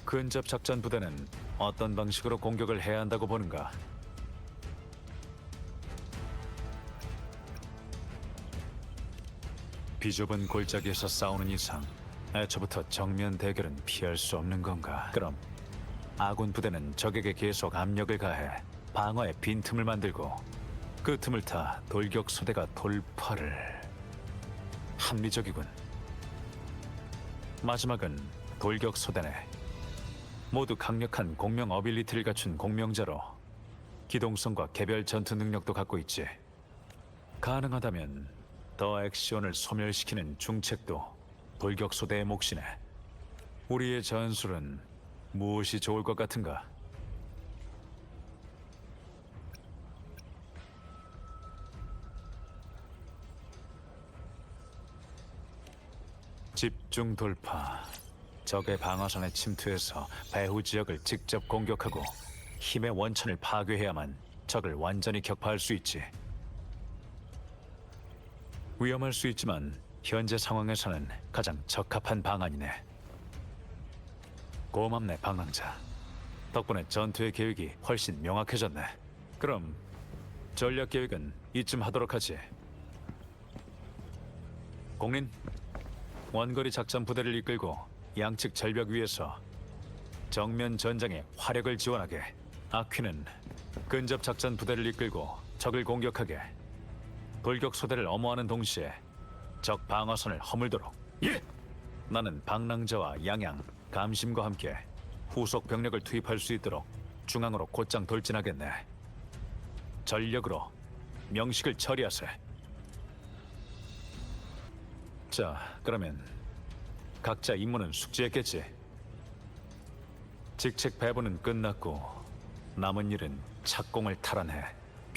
근접 작전 부대는 어떤 방식으로 공격을 해야 한다고 보는가? 비좁은 골짜기에서 싸우는 이상 애초부터 정면 대결은 피할 수 없는 건가? 그럼 아군 부대는 적에게 계속 압력을 가해 방어의 빈틈을 만들고 그 틈을 타 돌격 소대가 돌파를. 합리적이군. 마지막은 돌격 소대네. 모두 강력한 공명 어빌리티를 갖춘 공명자로 기동성과 개별 전투 능력도 갖고 있지. 가능하다면 더 액시온을 소멸시키는 중책도 돌격 소대의 몫이네. 우리의 전술은 무엇이 좋을 것 같은가? 집중 돌파. 적의 방어선에 침투해서 배후 지역을 직접 공격하고 힘의 원천을 파괴해야만 적을 완전히 격파할 수 있지. 위험할 수 있지만 현재 상황에서는 가장 적합한 방안이네. 고맙네, 방랑자. 덕분에 전투의 계획이 훨씬 명확해졌네. 그럼 전략 계획은 이쯤 하도록 하지. 공린, 원거리 작전 부대를 이끌고 양측 절벽 위에서 정면 전장에 화력을 지원하게. 아퀴는 근접 작전 부대를 이끌고 적을 공격하게. 돌격 소대를 엄호하는 동시에 적 방어선을 허물도록. 예! 나는 방랑자와 양양, 감심과 함께 후속 병력을 투입할 수 있도록 중앙으로 곧장 돌진하겠네. 전력으로 명식을 처리하세. 자, 그러면 각자 임무는 숙지했겠지? 직책 배분은 끝났고 남은 일은 착공을 탈환해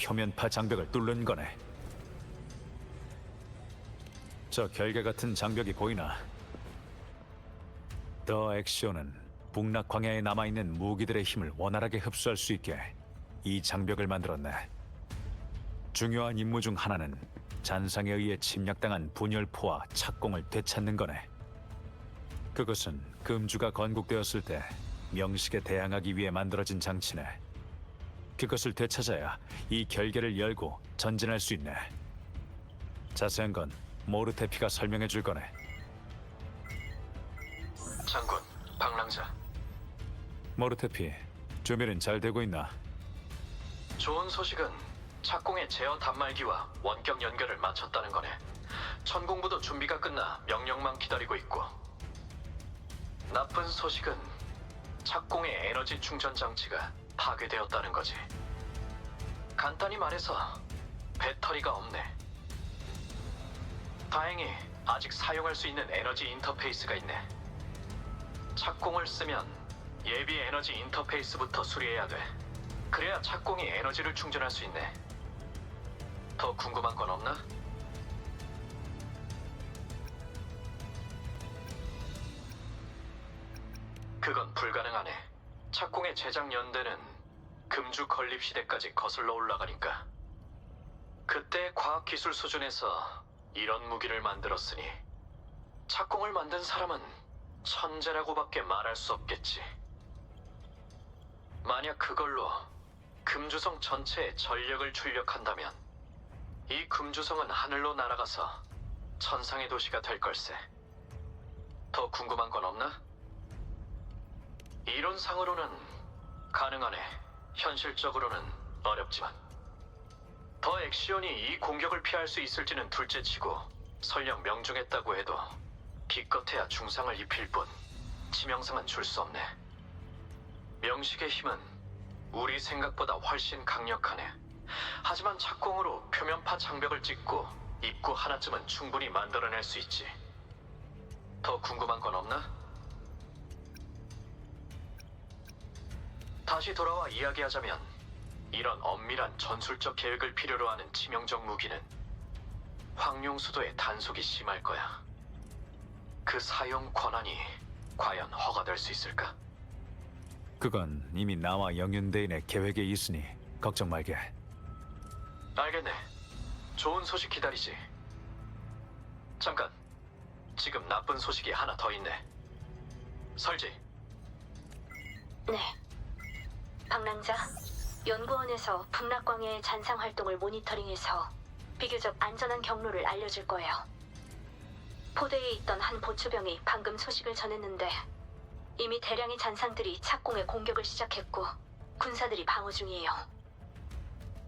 표면파 장벽을 뚫는 거네. 저 결계 같은 장벽이 보이나? 더 액시온은 북락 광야에 남아있는 무기들의 힘을 원활하게 흡수할 수 있게 이 장벽을 만들었네. 중요한 임무 중 하나는 잔상에 의해 침략당한 분열포와 착공을 되찾는 거네. 그것은 금주가 건국되었을 때 명식에 대항하기 위해 만들어진 장치네. 그것을 되찾아야 이 결계를 열고 전진할 수 있네. 자세한 건 모르테피가 설명해 줄 거네. 장군, 방랑자. 모르테피, 준비는 잘 되고 있나? 좋은 소식은 착공의 제어 단말기와 원격 연결을 마쳤다는 거네. 천공부도 준비가 끝나 명령만 기다리고 있고, 나쁜 소식은 착공의 에너지 충전 장치가 파괴되었다는 거지. 간단히 말해서 배터리가 없네. 다행히 아직 사용할 수 있는 에너지 인터페이스가 있네. 착공을 쓰면 예비 에너지 인터페이스부터 수리해야 돼. 그래야 착공이 에너지를 충전할 수 있네. 더 궁금한 건 없나? 그건 불가능하네. 착공의 제작 연대는 금주 건립 시대까지 거슬러 올라가니까. 그때 과학기술 수준에서 이런 무기를 만들었으니 착공을 만든 사람은 천재라고밖에 말할 수 없겠지. 만약 그걸로 금주성 전체에 전력을 출력한다면 이 금주성은 하늘로 날아가서 천상의 도시가 될 걸세. 더 궁금한 건 없나? 이론상으로는 가능하네. 현실적으로는 어렵지만. 더 엑시온이 이 공격을 피할 수 있을지는 둘째치고 설령 명중했다고 해도 기껏해야 중상을 입힐 뿐 치명상은 줄 수 없네. 명식의 힘은 우리 생각보다 훨씬 강력하네. 하지만 착공으로 표면파 장벽을 찍고 입구 하나쯤은 충분히 만들어낼 수 있지. 더 궁금한 건 없나? 다시 돌아와 이야기하자면 이런 엄밀한 전술적 계획을 필요로 하는 치명적 무기는 황룡수도의 단속이 심할 거야. 그 사용 권한이 과연 허가될 수 있을까? 그건 이미 나와 영윤대인의 계획에 있으니 걱정 말게. 알겠네. 좋은 소식 기다리지. 잠깐. 지금 나쁜 소식이 하나 더 있네. 설지. 네. 방랑자, 연구원에서 북락광해의 잔상 활동을 모니터링해서 비교적 안전한 경로를 알려줄 거예요. 포대에 있던 한 보초병이 방금 소식을 전했는데 이미 대량의 잔상들이 착공에 공격을 시작했고 군사들이 방어 중이에요.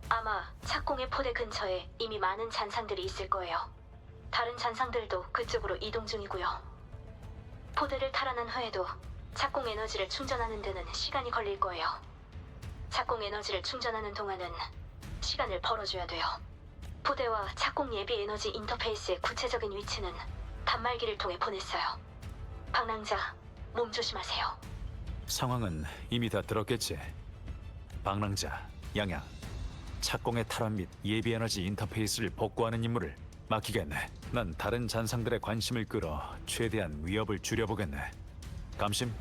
아마 착공의 포대 근처에 이미 많은 잔상들이 있을 거예요. 다른 잔상들도 그쪽으로 이동 중이고요. 포대를 탈환한 후에도 착공 에너지를 충전하는 데는 시간이 걸릴 거예요. 착공 에너지를 충전하는 동안은 시간을 벌어줘야 돼요. 포대와 착공 예비 에너지 인터페이스의 구체적인 위치는 단말기를 통해 보냈어요. 방랑자, 몸 조심하세요. 상황은 이미 다 들었겠지. 방랑자, 양양, 착공의 탈환 및 예비 에너지 인터페이스를 복구하는 임무를 맡기겠네. 난 다른 잔상들의 관심을 끌어 최대한 위협을 줄여보겠네. 감심,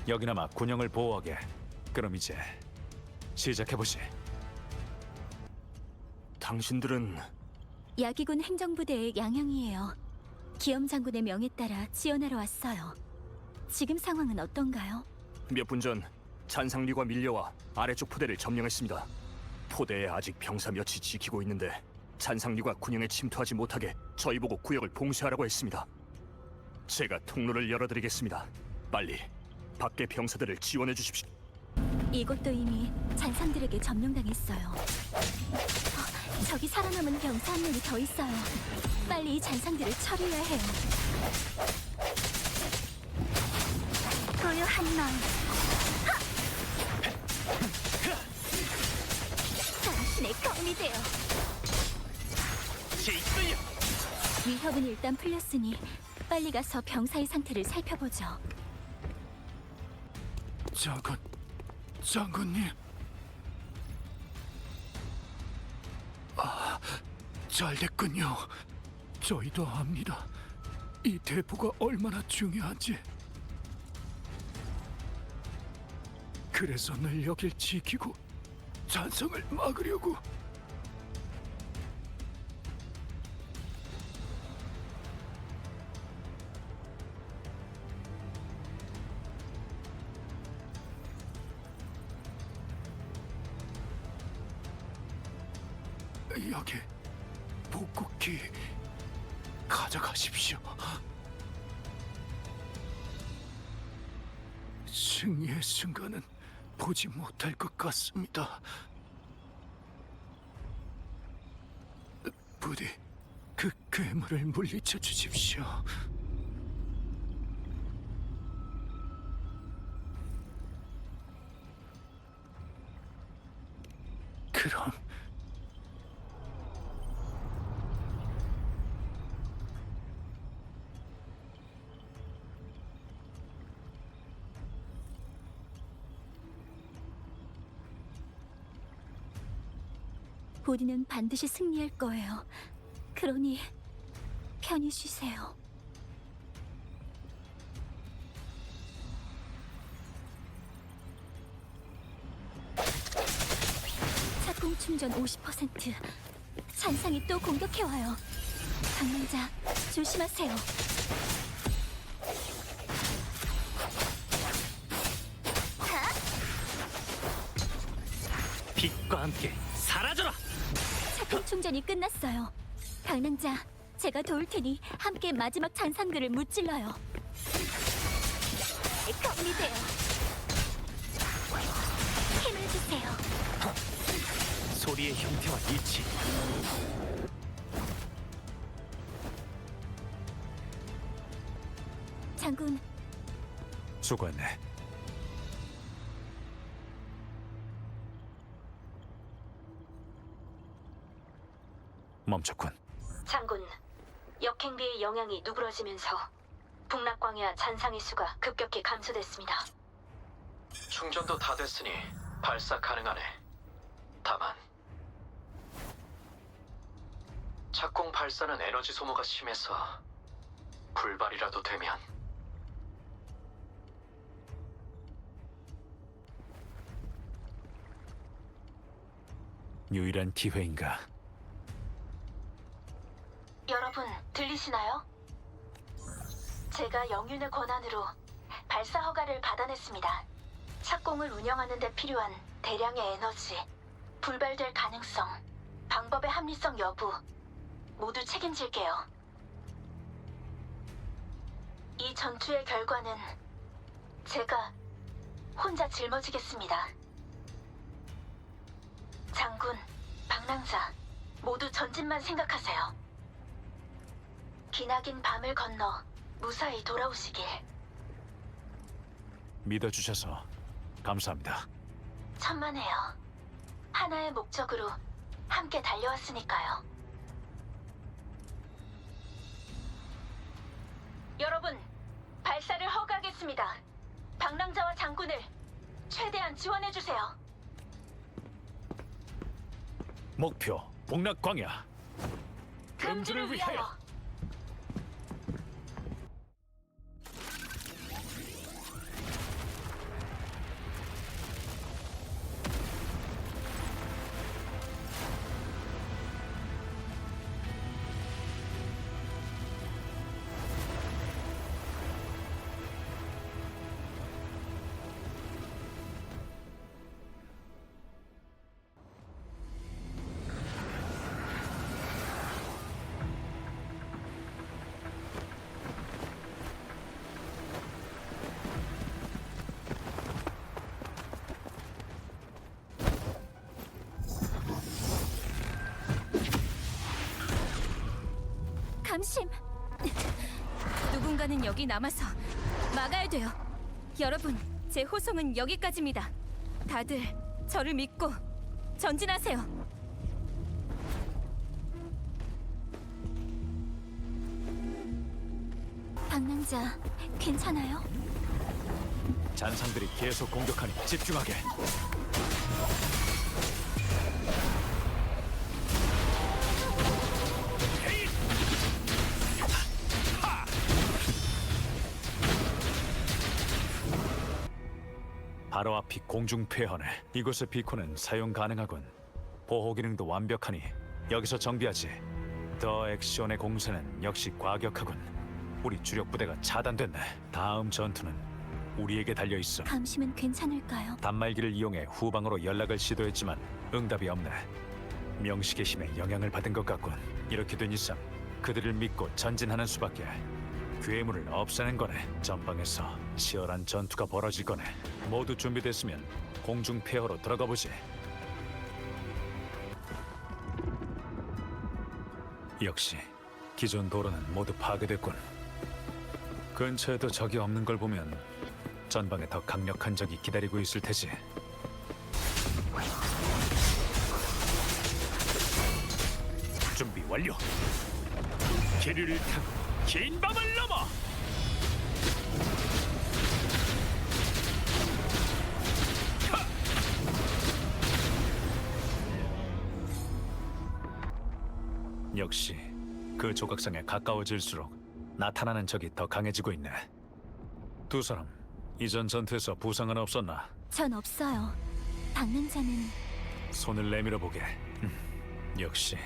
여기나마 군영을 보호하게. 그럼 이제 시작해보지. 당신들은 야기군 행정부대의 양양이에요. 기엄 장군의 명에 따라 지원하러 왔어요. 지금 상황은 어떤가요? 몇 분 전 잔상류가 밀려와 아래쪽 포대를 점령했습니다. 포대에 아직 병사 몇이 지키고 있는데 잔상류가 군영에 침투하지 못하게 저희 보고 구역을 봉쇄하라고 했습니다. 제가 통로를 열어드리겠습니다. 빨리 밖에 병사들을 지원해 주십시오. 이곳도 이미 잔상들에게 점령당했어요. 저기 살아남은 병사 한 명이 더 있어요. 빨리 이 잔상들을 처리해야 해요. 고요한 마음. 당신의 검이 되어. 위협은 일단 풀렸으니 빨리 가서 병사의 상태를 살펴보죠. 장군님. 잘 됐군요. 저희도 압니다. 이 대포가 얼마나 중요한지. 그래서 늘 여길 지키고 잔성을 막으려고. 여기 복국기 가져가십시오. 승리의 순간은 보지 못할 것 같습니다. 부디 그 괴물을 물리쳐 주십시오. 그럼 우리는 반드시 승리할 거예요. 그러니 편히 쉬세요. 착공 충전 50%. 잔상이 또 공격해와요. 방랑자, 조심하세요. 빛과 함께 사라져라! 착공 충전이 끝났어요. 방랑자, 제가 도울 테니 함께 마지막 잔상들을 무찔러요. 검이 돼요. 힘을 주세요. 소리의 형태와 일치. 장군, 수고했네. 멈췄군. 장군, 역행비의 영향이 누그러지면서 북락광야 잔상의 수가 급격히 감소됐습니다. 충전도 다 됐으니 발사 가능하네. 다만 착공 발사는 에너지 소모가 심해서 불발이라도 되면 유일한 기회인가? 여러분, 들리시나요? 제가 영윤의 권한으로 발사 허가를 받아냈습니다. 착공을 운영하는 데 필요한 대량의 에너지, 불발될 가능성, 방법의 합리성 여부 모두 책임질게요. 이 전투의 결과는 제가 혼자 짊어지겠습니다. 장군, 방랑자, 모두 전진만 생각하세요. 기나긴 밤을 건너 무사히 돌아오시길. 믿어주셔서 감사합니다. 천만에요. 하나의 목적으로 함께 달려왔으니까요. 여러분, 발사를 허가하겠습니다. 방랑자와 장군을 최대한 지원해주세요. 목표 북락광야. 금주를 위하여. 감심! 누군가는 여기 남아서 막아야 돼요. 여러분, 제 호송은 여기까지입니다. 다들 저를 믿고 전진하세요. 방랑자, 괜찮아요? 잔상들이 계속 공격하니 집중하게. 바로 앞이 공중 폐허네. 이곳의 비코는 사용 가능하군. 보호 기능도 완벽하니 여기서 정비하지. 더 액션의 공세는 역시 과격하군. 우리 주력 부대가 차단됐네. 다음 전투는 우리에게 달려 있어. 감심은 괜찮을까요? 단말기를 이용해 후방으로 연락을 시도했지만 응답이 없네. 명식의 힘에 영향을 받은 것 같군. 이렇게 된 이상 그들을 믿고 전진하는 수밖에. 괴물을 없애는 거네. 전방에서 치열한 전투가 벌어질 거네. 모두 준비됐으면 공중 폐허로 들어가 보지. 역시 기존 도로는 모두 파괴됐군. 근처에도 적이 없는 걸 보면 전방에 더 강력한 적이 기다리고 있을 테지. 준비 완료. 계류를 타고 긴 밤을 넘어. 역시 그 조각상에 가까워질수록 나타나는 적이 더 강해지고 있네. 두 사람 이전 전투에서 부상은 없었나? 전 없어요. 방랑자는 손을 내밀어 보게. 역시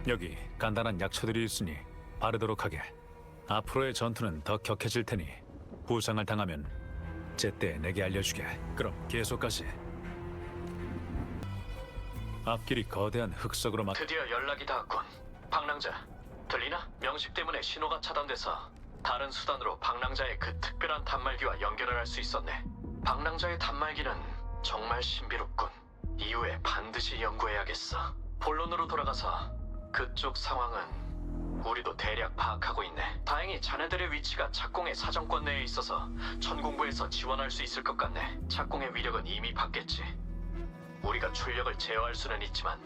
여기 간단한 약초들이 있으니 바르도록 하게. 앞으로의 전투는 더 격해질 테니 부상을 당하면 제때 내게 알려주게. 그럼 계속 가시. 앞길이 거대한 흑석으로 막. 드디어 연락이 닿았군. 방랑자, 들리나? 명식 때문에 신호가 차단돼서 다른 수단으로 방랑자의 그 특별한 단말기와 연결을 할 수 있었네. 방랑자의 단말기는 정말 신비롭군. 이후에 반드시 연구해야겠어. 본론으로 돌아가서 그쪽 상황은 우리도 대략 파악하고 있네. 다행히 자네들의 위치가 착공의 사정권 내에 있어서 천공부에서 지원할 수 있을 것 같네. 착공의 위력은 이미 받겠지. 우리가 출력을 제어할 수는 있지만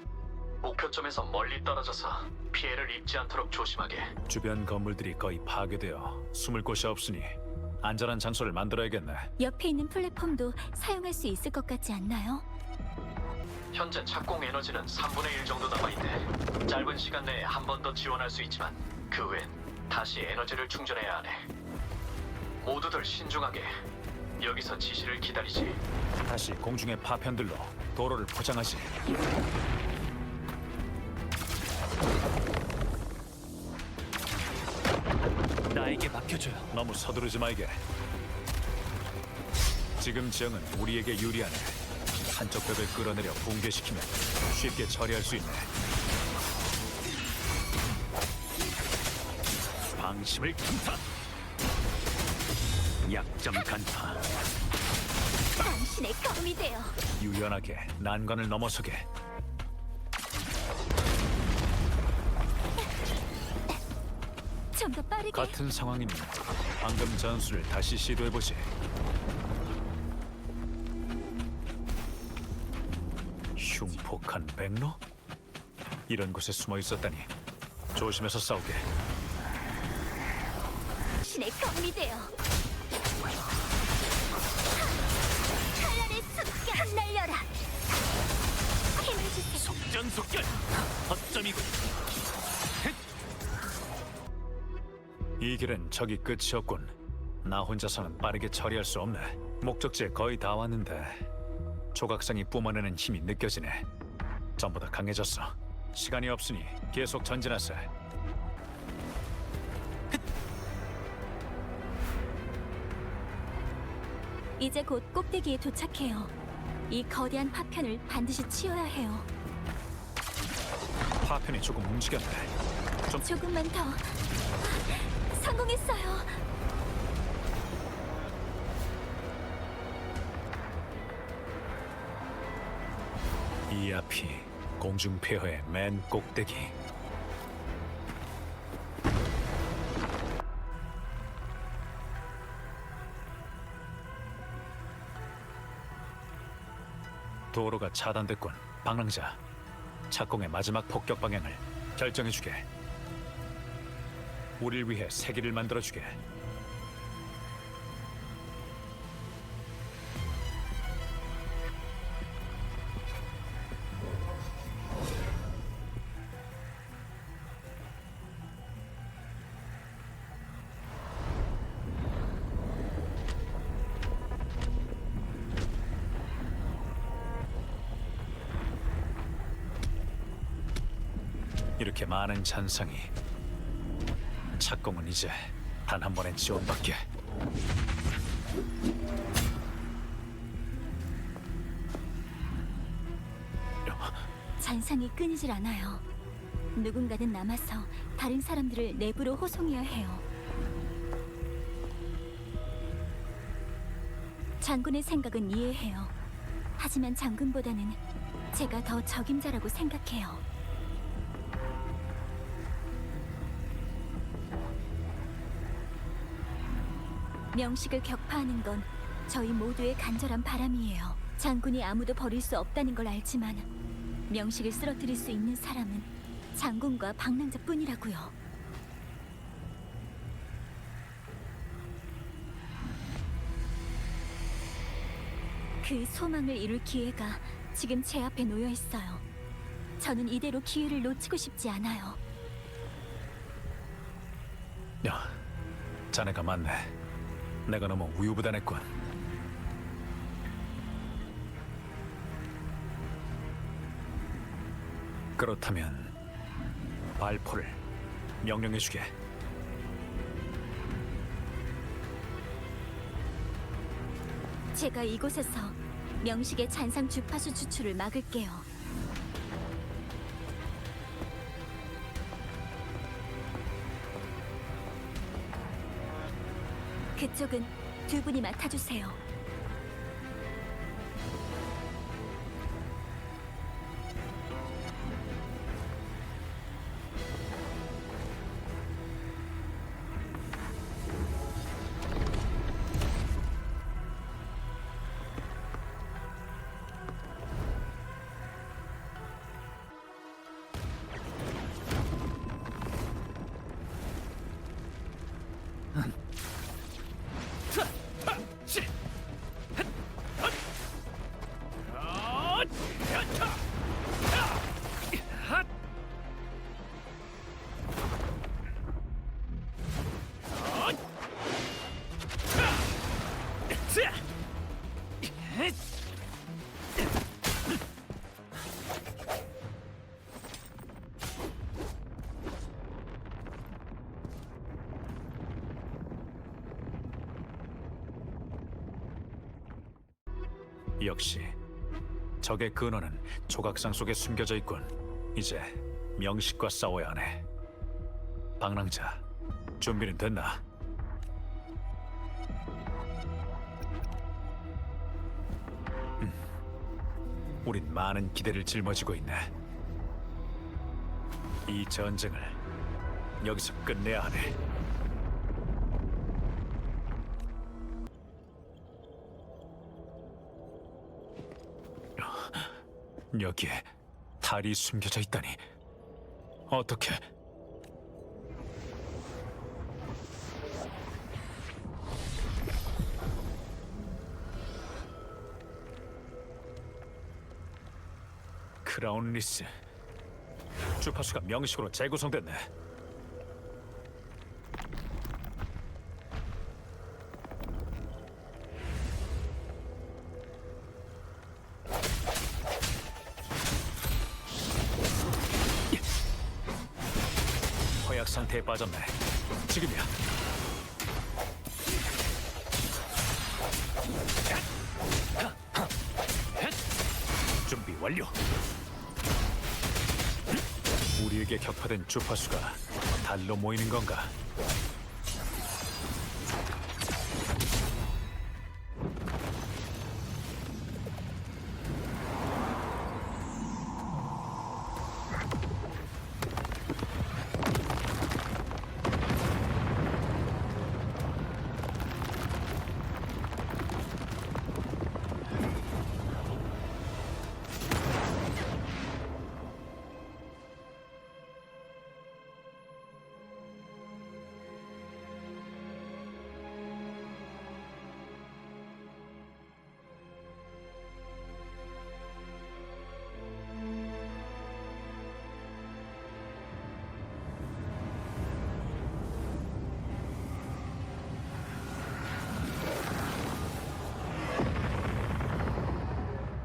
목표점에서 멀리 떨어져서 피해를 입지 않도록 조심하게. 주변 건물들이 거의 파괴되어 숨을 곳이 없으니 안전한 장소를 만들어야겠네. 옆에 있는 플랫폼도 사용할 수 있을 것 같지 않나요? 현재 착공 에너지는 3분의 1 정도 남아있네. 짧은 시간 내에 한 번 더 지원할 수 있지만 그 후엔 다시 에너지를 충전해야 하네. 모두들 신중하게 여기서 지시를 기다리지. 다시 공중의 파편들로 도로를 포장하지. 나에게 맡겨줘요. 너무 서두르지 말게. 지금 지형은 우리에게 유리하네. 한쪽 벽을 끌어내려 붕괴시키면 쉽게 처리할 수 있네. 방심을 틈타. 약점 간파. 당신의 검이 되어 유연하게 난관을 넘어서게. 좀 더 빠르게. 같은 상황이면 방금 전술을 다시 시도해보지. 흉폭한 백로? 이런 곳에 숨어 있었다니. 조심해서 싸우게. 당신의 검이 되어 찬란의 숲을 날려라. 힘을 주세요. 속전속결. 허점이군. 이 길은 저기 끝이었군. 나 혼자서는 빠르게 처리할 수 없네. 목적지에 거의 다 왔는데 조각상이 뿜어내는 힘이 느껴지네. 전보다 강해졌어. 시간이 없으니 계속 전진하세. 이제 곧 꼭대기에 도착해요. 이 거대한 파편을 반드시 치워야 해요. 파편이 조금 움직였네. 조금만 더. 성공했어요. 이 앞이 공중 폐허의 맨 꼭대기. 도로가 차단됐군. 방랑자, 착공의 마지막 폭격 방향을 결정해주게. 우릴 위해 새 길을 만들어주게. 이렇게 많은 잔상이. 착공은 이제 단 한 번의 지원밖에. 잔상이 끊이질 않아요. 누군가는 남아서 다른 사람들을 내부로 호송해야 해요. 장군의 생각은 이해해요. 하지만 장군보다는 제가 더 적임자라고 생각해요. 명식을 격파하는 건 저희 모두의 간절한 바람이에요. 장군이 아무도 버릴 수 없다는 걸 알지만 명식을 쓰러뜨릴 수 있는 사람은 장군과 방랑자뿐이라고요. 그 소망을 이룰 기회가 지금 제 앞에 놓여 있어요. 저는 이대로 기회를 놓치고 싶지 않아요. 야, 자네가 맞네. 내가 너무 우유부단했군. 그렇다면 발포를 명령해주게. 제가 이곳에서 명식의 잔상 주파수 추출을 막을게요. 그쪽은 두 분이 맡아주세요. 역시 적의 근원은 조각상 속에 숨겨져 있군. 이제 명식과 싸워야 하네. 방랑자, 준비는 됐나? 우린 많은 기대를 짊어지고 있네. 이 전쟁을 여기서 끝내야 하네. 여기에 달이 숨겨져 있다니. 어떻게? 크라운 리스. 주파수가 명식으로 재구성됐네. 허약 상태에 빠졌네. 지금이야. 준비 완료. 우리에게 격파된 주파수가 달로 모이는 건가?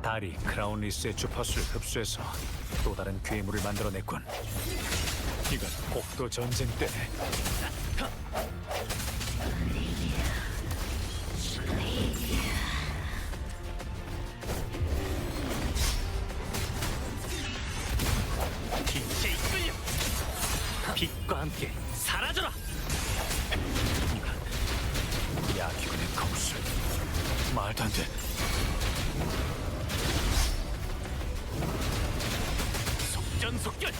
달이 크라운 리스의 주파수를 흡수해서 또 다른 괴물을 만들어냈군. 이건 곡도 전쟁 때네. 빛에 이끌려 빛과 함께 사라져라. 이건 야기군의 검술. 말도 안 돼. 속전속결.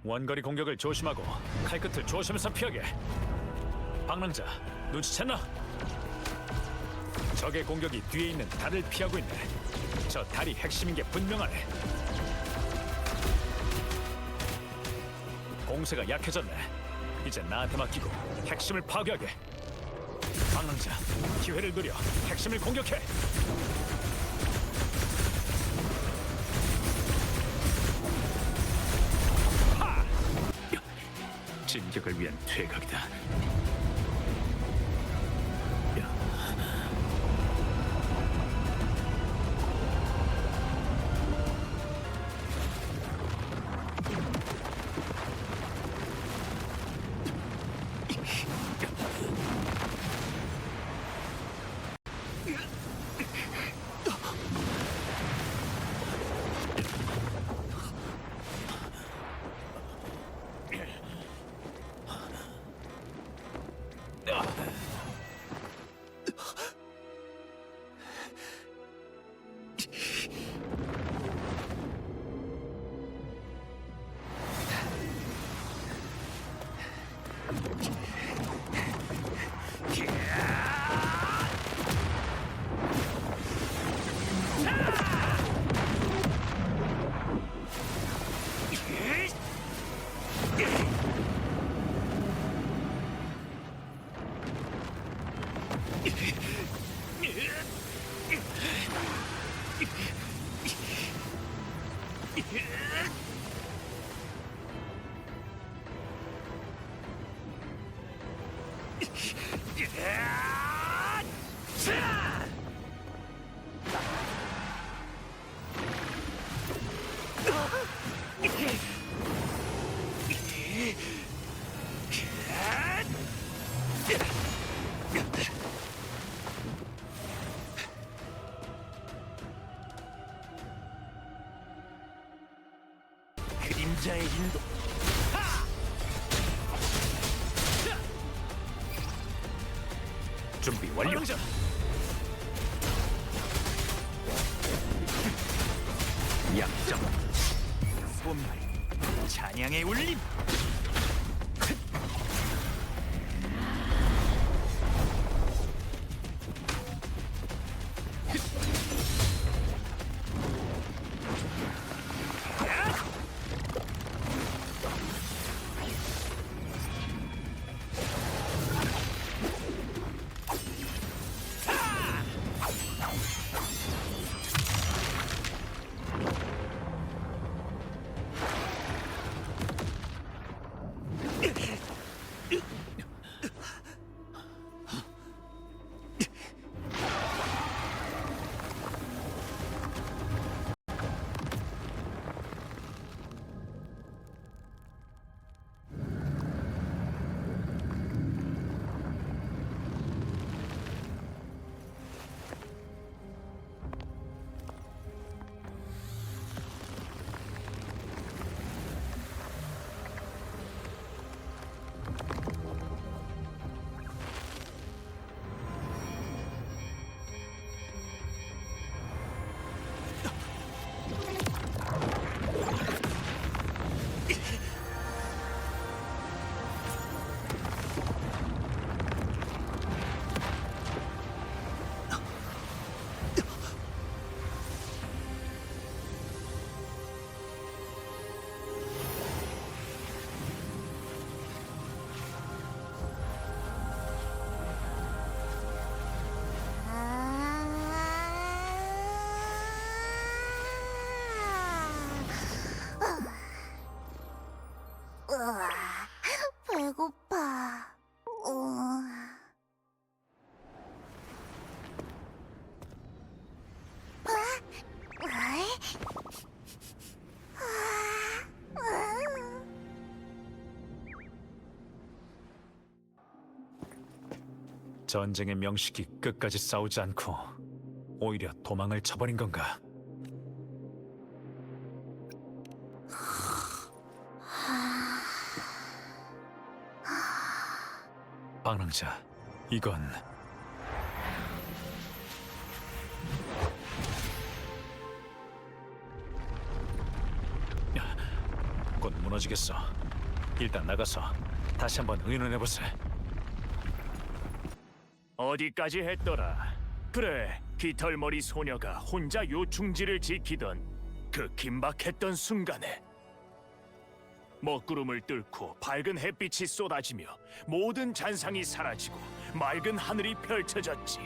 원거리 공격을 조심하고 칼끝을 조심해서 피하게. 방랑자, 눈치챘나? 적의 공격이 뒤에 있는 달을 피하고 있네. 저 달이 핵심인 게 분명하네. 공세가 약해졌네. 이제 나한테 맡기고 핵심을 파괴하게. 방랑자, 기회를 노려 핵심을 공격해. 하! 진격을 위한 퇴각이다. 그림자의 인도. 준비 완료. 약점. 손발. 찬양의 울림. 배고파. 전쟁의 명식이 끝까지 싸우지 않고 오히려 도망을 쳐버린 건가? 방랑자, 이건 곧 무너지겠어. 일단 나가서 다시 한번 의논해보세. 어디까지 했더라? 그래, 깃털머리 소녀가 혼자 요충지를 지키던 그 긴박했던 순간에 먹구름을 뚫고 밝은 햇빛이 쏟아지며 모든 잔상이 사라지고 맑은 하늘이 펼쳐졌지.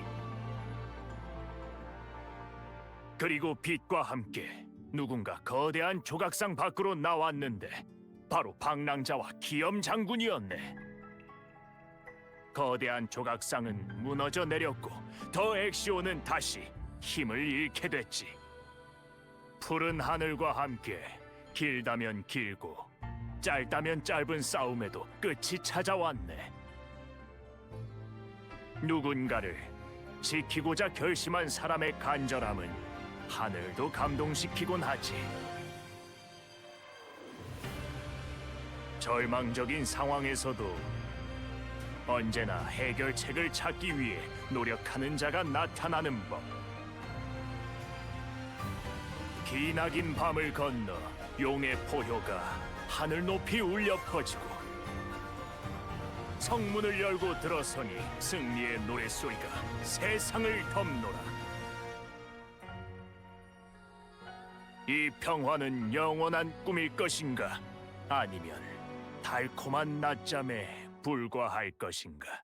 그리고 빛과 함께 누군가 거대한 조각상 밖으로 나왔는데 바로 방랑자와 기염 장군이었네. 거대한 조각상은 무너져 내렸고 더 엑시오는 다시 힘을 잃게 됐지. 푸른 하늘과 함께 길다면 길고 짧다면 짧은 싸움에도 끝이 찾아왔네. 누군가를 지키고자 결심한 사람의 간절함은 하늘도 감동시키곤 하지. 절망적인 상황에서도 언제나 해결책을 찾기 위해 노력하는 자가 나타나는 법. 기나긴 밤을 건너 용의 포효가 하늘 높이 울려 퍼지고 성문을 열고 들어서니 승리의 노랫소리가 세상을 덮노라. 이 평화는 영원한 꿈일 것인가? 아니면 달콤한 낮잠에 불과할 것인가?